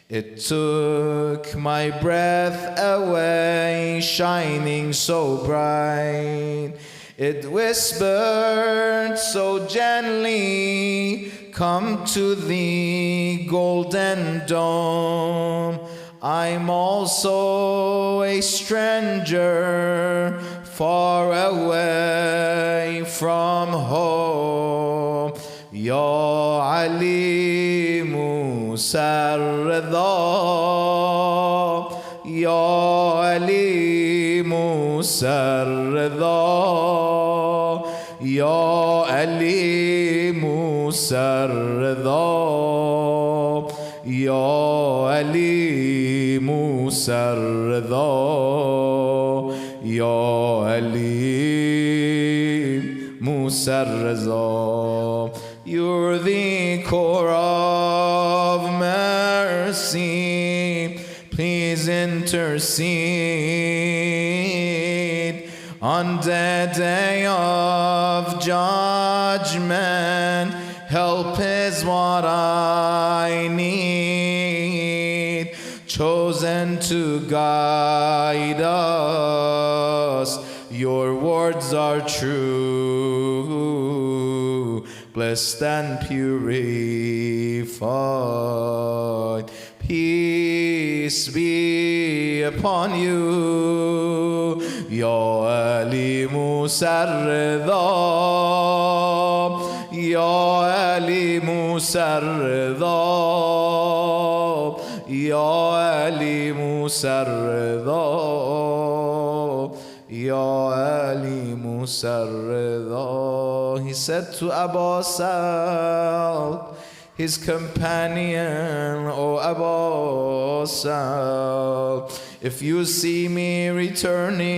It took my breath away, shining so bright. It whispered so gently, come to the golden dome. I'm also a stranger, far away from home. Ya Ali Musa Reza, Ya Ali Musa Reza, Ya Ali Musa Reza, Ya Ali Musa Reza, Ya Ali Musa Reza. You're the core of mercy, please intercede on the day of judgment. Help is what I need, chosen to guide us. Your words are true, blessed and purified. Peace be upon you, Ya Ali Musa Reza, Ya Ali Musa Reza, Ya Ali Musa Reza, Ya Ali Musa Reza. He said to Abu Sa'd, his companion, O Abu Sa'd, if you see me returning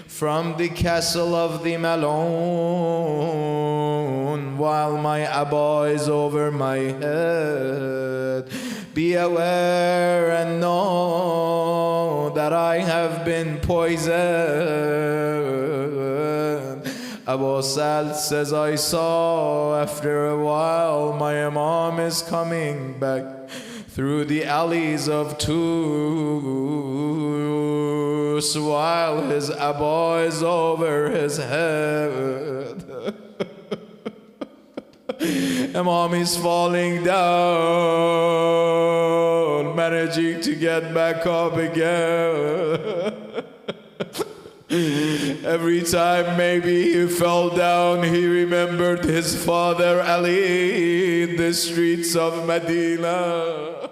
from the castle of the Malone while my Abba is over my head, be aware and know that I have been poisoned. Abu Sa'd says, I saw after a while my Imam is coming back through the alleys of Tus while his Abba is over his head. Imam is falling down, managing to get back up again. Every time maybe he fell down, he remembered his father Ali in the streets of Medina.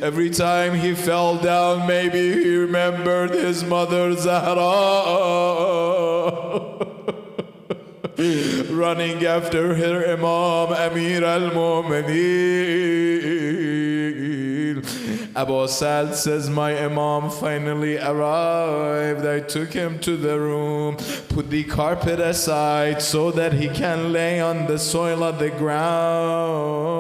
Every time he fell down, maybe he remembered his mother Zahra running after her Imam Amir al-Mu'mineen. Abu Sa'd says, my Imam finally arrived. I took him to the room, put the carpet aside so that he can lay on the soil of the ground.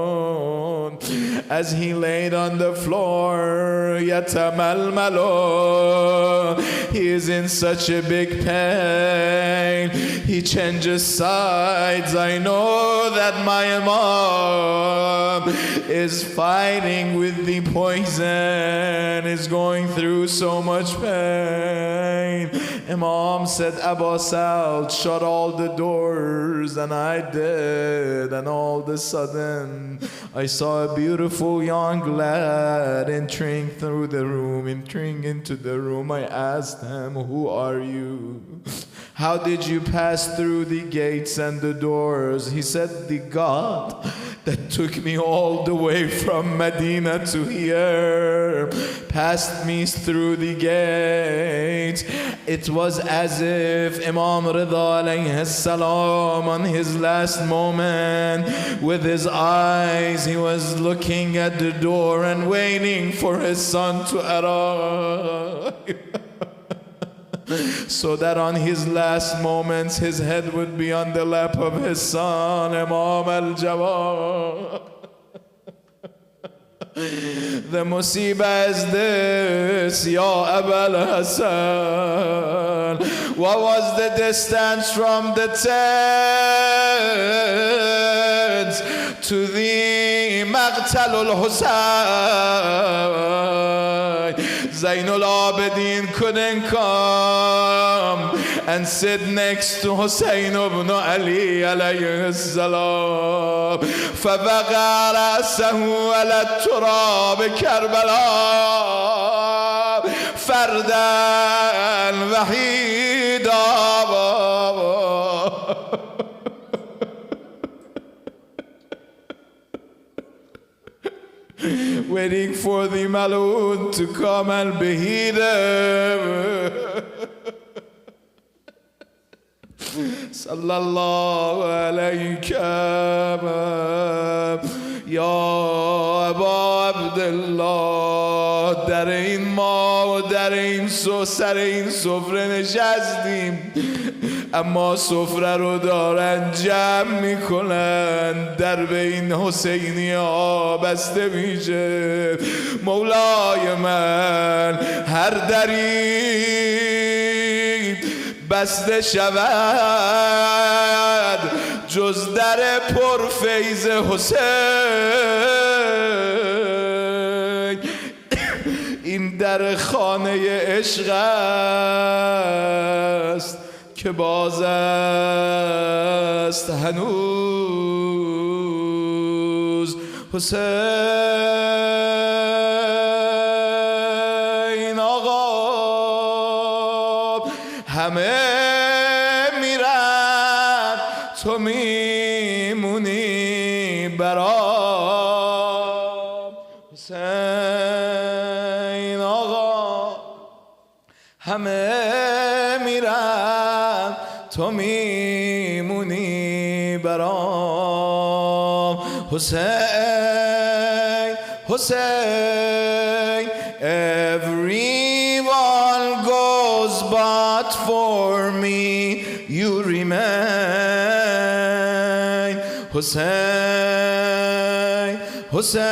As he laid on the floor, yatamalmalu, he is in such a big pain. He changes sides. I know that my Imam is fighting with the poison, is going through so much pain. Imam said, Abu Sa'd, shut all the doors, and I did, and all of a sudden I saw a beautiful young lad entering through the room, entering into the room. I asked him, who are you? How did you pass through the gates and the doors? He said, the God that took me all the way from Medina to here passed me through the gates. It was as if Imam Reza alayhi salam on his last moment, with his eyes he was looking at the door and waiting for his son to arrive. So that on his last moments his head would be on the lap of his son, Imam al-Jawad. The musibah is this, Ya Abul Hasan. What was the distance from the tents to the Maqtal al-Husayn? Zainul Abidin couldn't come and sit next to Hussein ibn Ali alayhi salam. فبقى رأسه على التراب كربلاء فردا وحيدا. Waiting for the Maloon to come and behead him. Sallallahu alayka ya Abu Abdullah. در این ما و در این سر این سفره نشستیم، اما سفره رو دارن جمع میکنن، در بین حسینی ها بسته میشه. مولای من هر دری بسته شود جز در پرفیض حسین. این در خانه عشق است که باز است هنوز حسین. آقا همه میرن تو میمونی برام. حسین آقا همه میرن تو میمونی برام حسین حسین everyone goes but for me you remain Hussein Hussein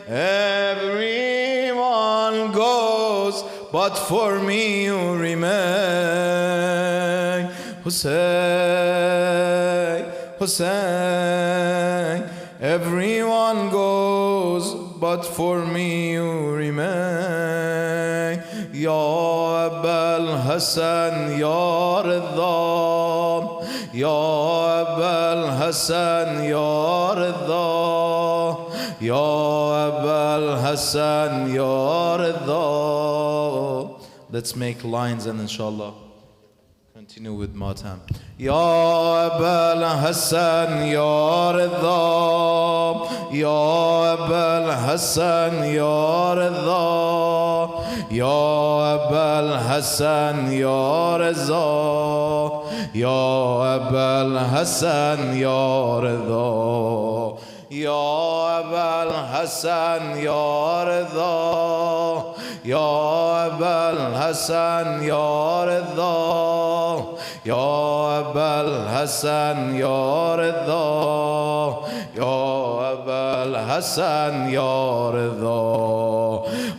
everyone goes but for me you remain Hussein Hussein everyone goes but for me you remain Ya Abul Hassan Ya Reza Ya Abul Hassan Ya Reza Ya Abul Hassan Ya Reza. Let's make lines and inshallah continue with Matam. Ya Abul Hassan Ya Reza Ya Abul Hassan Ya Reza Ya Abul Hassan Ya Reza Ya Abul Hassan Ya Reza Ya Abul Hassan Ya Reza Ya Abul Hassan Ya Reza Ya Abul Hassan Ya Reza Ya Abul Hassan Ya Reza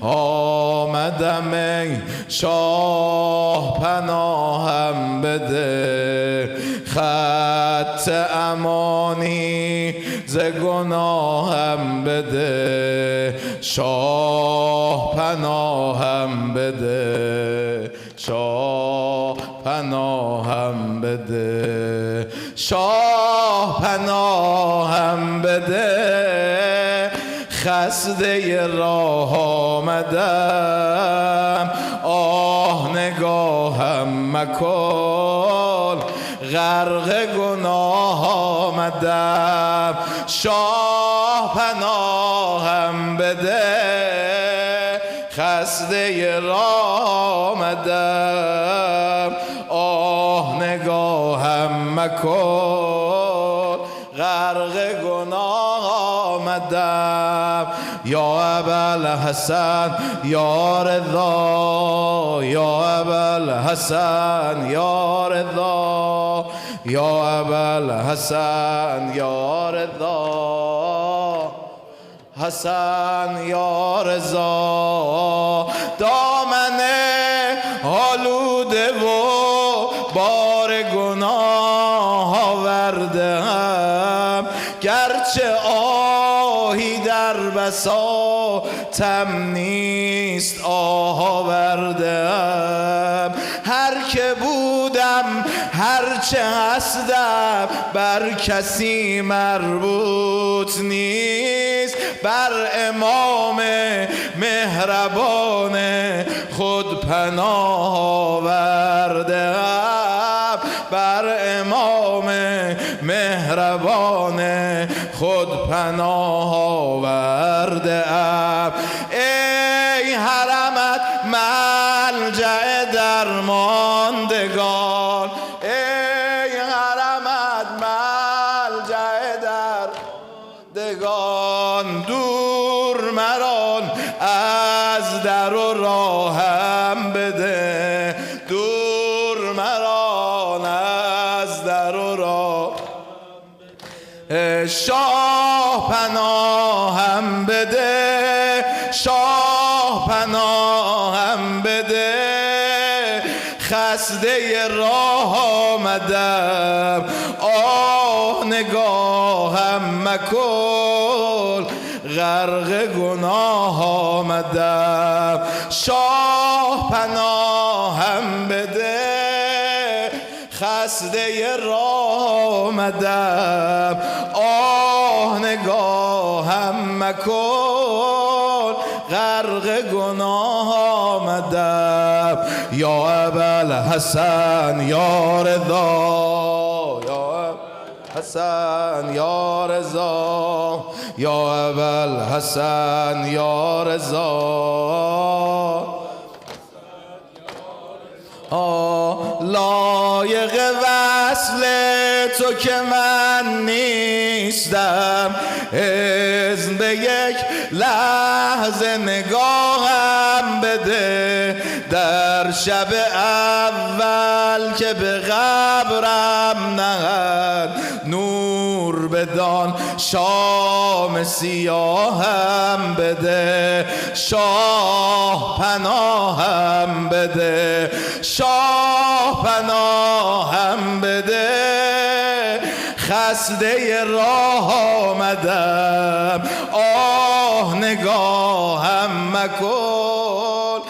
آمدم ای شاه پناهم بده خط امانی ز گناهم بده شاه پناهم بده شاه پناهم بده شاه پناهم بده خسته راه آمدم آه نگاهم مکن غرق گناه آمدم شاه پناهم بده خسته راه آمدم آه نگاهم مکن غرق گناه آمدم یا ابوالحسن یا رضا یا ابوالحسن یا رضا یا ابوالحسن یا رضا حسن یا رضا دامن آلوده و بار گناه آورده هم گرچه آهی در بساطم نیست آه آورده هم هر که بودم هرچه هستم بر کسی مربوط نیست بر امام مهربان خود پناه آوردم بر امام مهربان خود پناه آوردم ای حرمت ملجأ درماندگان ای حرمت ملجأ درماندگان دور مران از در و راهم بده دور مران از در و راه شاه پناهم بده شاه پناهم بده خسته راه آمدم آه نگاهم مکن غرق گناه آمدم شاه پناهم بده خسته راه آمدم آه نگاهم مکن غرق گناه آمدم یا ابوالحسن یا رضا یا حسن یا رضا یا ابوالحسن یا رضا لایق وصل تو که من نیستم، اذن به یک لحظه نگاهم بده. در شب اول که به قبرم نهد نور بدان شام سیاهم بده. شاه پناهم بده، شاه پناهم بده. خسته راه آمدم، آه نگاهم مکن.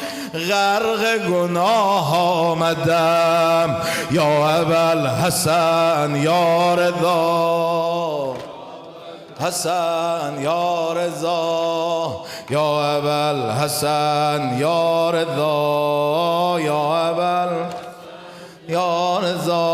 غرق گناه آمدم، یا ابوالحسن یا رضا، حسن یا رضا، یا ابوالحسن یا رضا، یا رضا.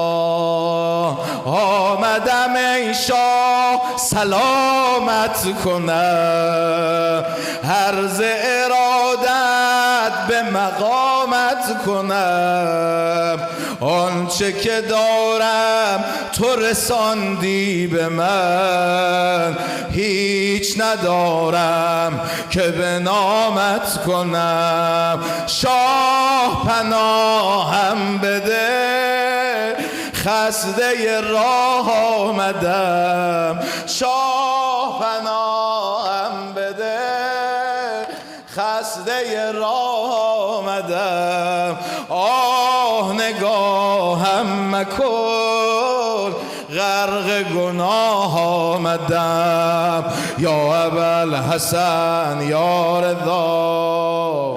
آمدم ای شاه سلامت کنم، عرض ارادت به مقامت کنم. آنچه که دارم تو رساندی به من، هیچ ندارم که به نامت کنم. شاه پناهم بده، خسته راه آمدم. شاه پناهم بده، خسته راه آمدم. آه نگاهم مکن، غرق گناه آمدم. یا ابوالحسن یا رضا،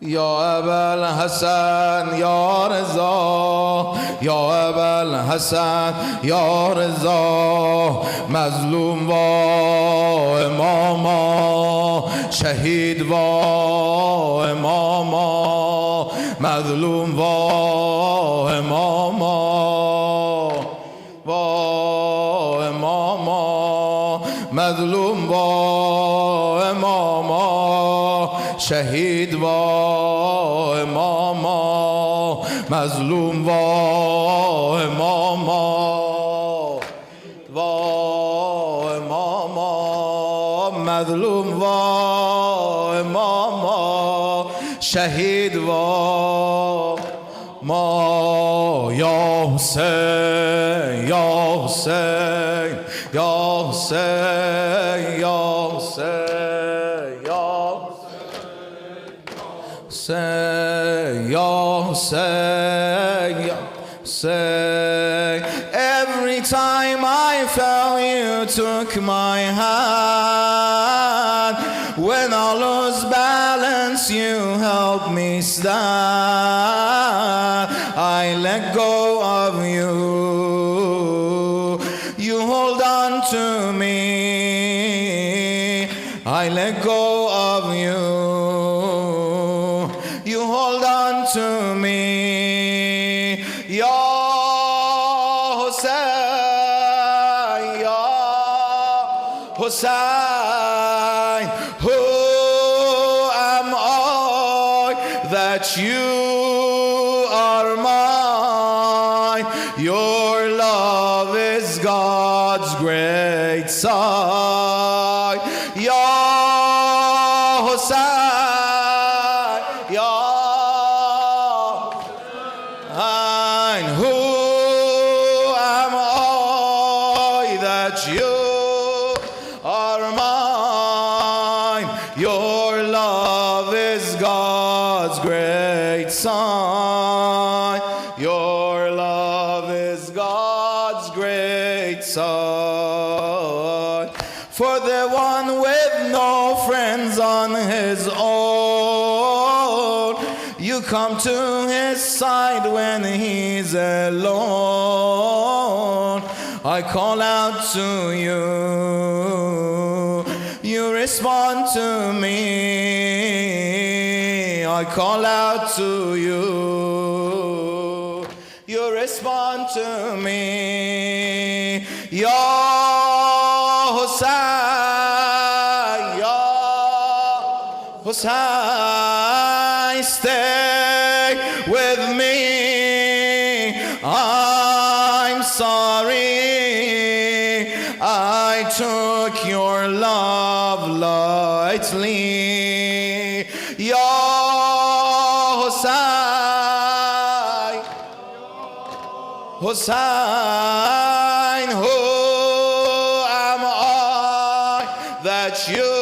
یا ابوالحسن یا رضا، یا ابوالحسن یا رضا. مظلوم و اماما، شهید و اماما. مظلوم و اماما، و اماما. مظلوم و اماما، شهید و اماما. مظلوم و اماما، و اماما. مظلوم و اماما، شهید و ما. یا حسین یا حسین یا حسین یا حسین یا حسین یا حسین یا حسین. Every time I fell you took my hand, when I lose balance you help me stand. I let go of you, you hold on to me. I let go of you, you hold on to me. Ya Hussein, Ya Hussein, who am I that you are mine? Your love is God's great sign. Ya Hussein, Ya Hussein, who am I that you are mine? Your love is God's great sign. Your love is God's great sign. For the one with no friends on his own, you come to his side when he's alone. I call out to you, you respond to me. I call out to you, you respond to me. Ya Hussein, Ya Hussein. stay with me. I'm sorry I took your love lightly. Ya Hussein, Hussein, who am I that you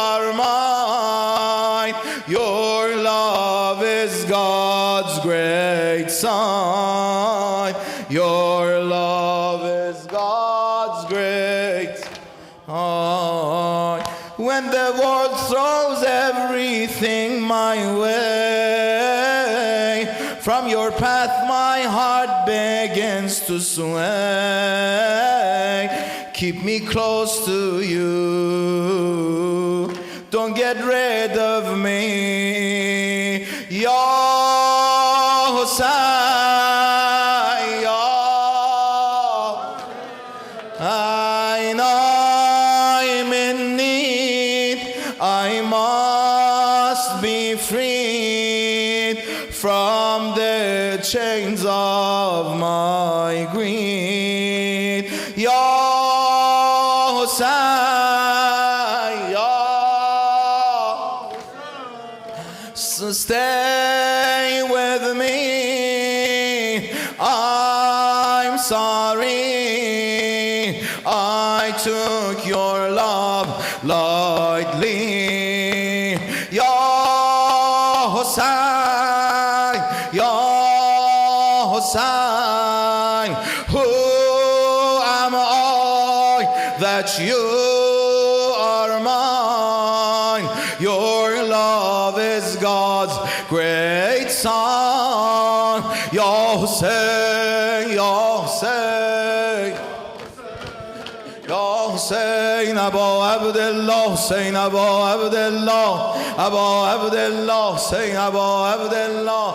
are mine? Your love is God's great sign. Your love is God's great sign. When the world throws everything my way, from your path my heart begins to sway. Keep me close to you, don't get rid of me. Ya Hussein, Ya Hussein, I'm in need. I must be freed from the chains of my greed. Ya Hussein, Ya so stay with me. I'm sorry I took your love lightly. Ya Hussein, Ya Hussein, who am I that you are mine? Your love is God's great son. Ya Hussein, Ya Hussein, Ya Hussein, Abu Abdullah, Hussein, Abu Abdullah, Abu Abdullah, Hussein, Abu Abdullah,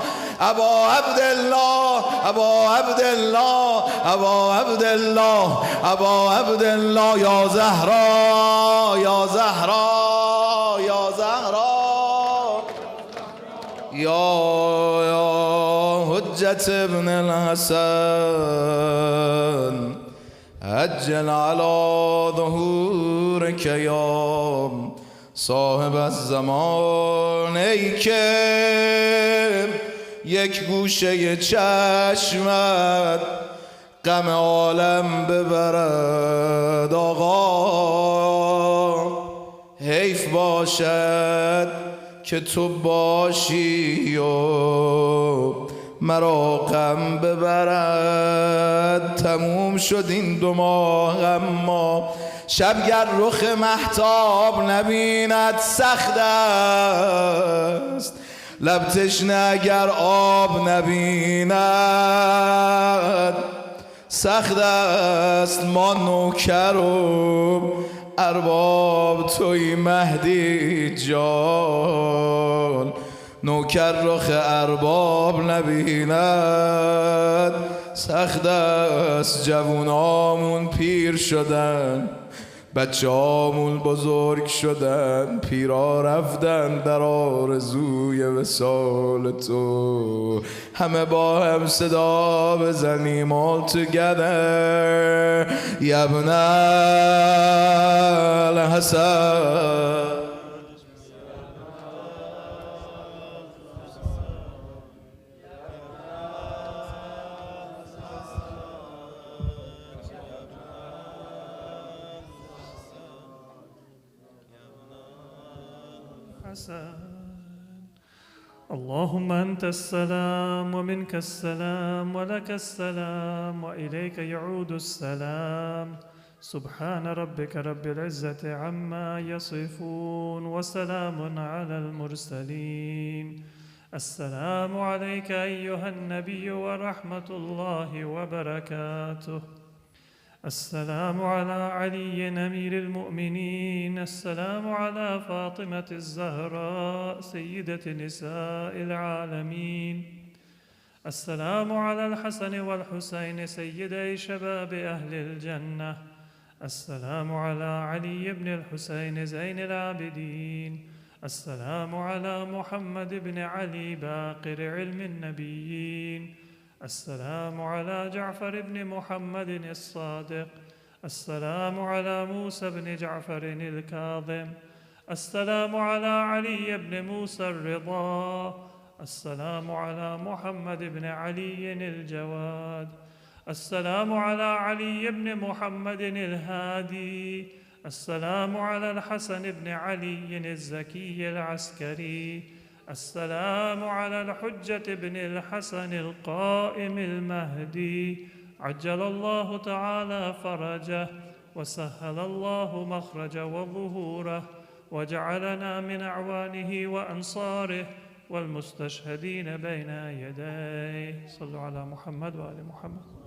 Abu Abdullah, Abu Abdullah, Abu Abdullah, Abu Abdullah, Ya Zahra, Ya Zahra, Ya Zahra, Ya Hujjat ibn al-Hasan, عجل على ظهورك یا صاحب الزمان. ای که یک گوشه چشمت غم عالم ببرد آقا، حیف باشد که تو باشی و مرا غم ببرد. تموم شد این 2 ماه اما شبگر رخ مهتاب نبیند سخت است. لب تشنه اگر آب نبیند سخت است. ما نوکر و ارباب توی مهدی جان، نوکر رخ ارباب نبیند سخت است. جوونامون پیر شدن، بچه‌هامون بزرگ شدن، پیرا رفتن در آرزوی وصال تو. همه با هم صدا بزنیم all together یا ابن الحسن. اللهم أنت السلام ومنك السلام ولك السلام وإليك يعود السلام. سبحان ربك رب العزة عما يصفون وسلام على المرسلين. السلام عليك أيها النبي ورحمة الله وبركاته. السلام على علي أمير المؤمنين. السلام على فاطمة الزهراء سيدة نساء العالمين. السلام على الحسن والحسين سيدي شباب أهل الجنة. السلام على علي بن الحسين زين العابدين. السلام على محمد بن علي باقر علم النبيين. السلام على جعفر بن محمد الصادق. السلام على موسى بن جعفر الكاظم. السلام على علي بن موسى الرضا. السلام على محمد بن علي الجواد. السلام على علي بن محمد الهادي. السلام على الحسن بن علي الزكي العسكري. السلام على الحجة بن الحسن القائم المهدي، عجل الله تعالى فرجه وسهل الله مخرجه وظهوره، وجعلنا من أعوانه وأنصاره والمستشهدين بين يديه. صلوا على محمد وآل محمد.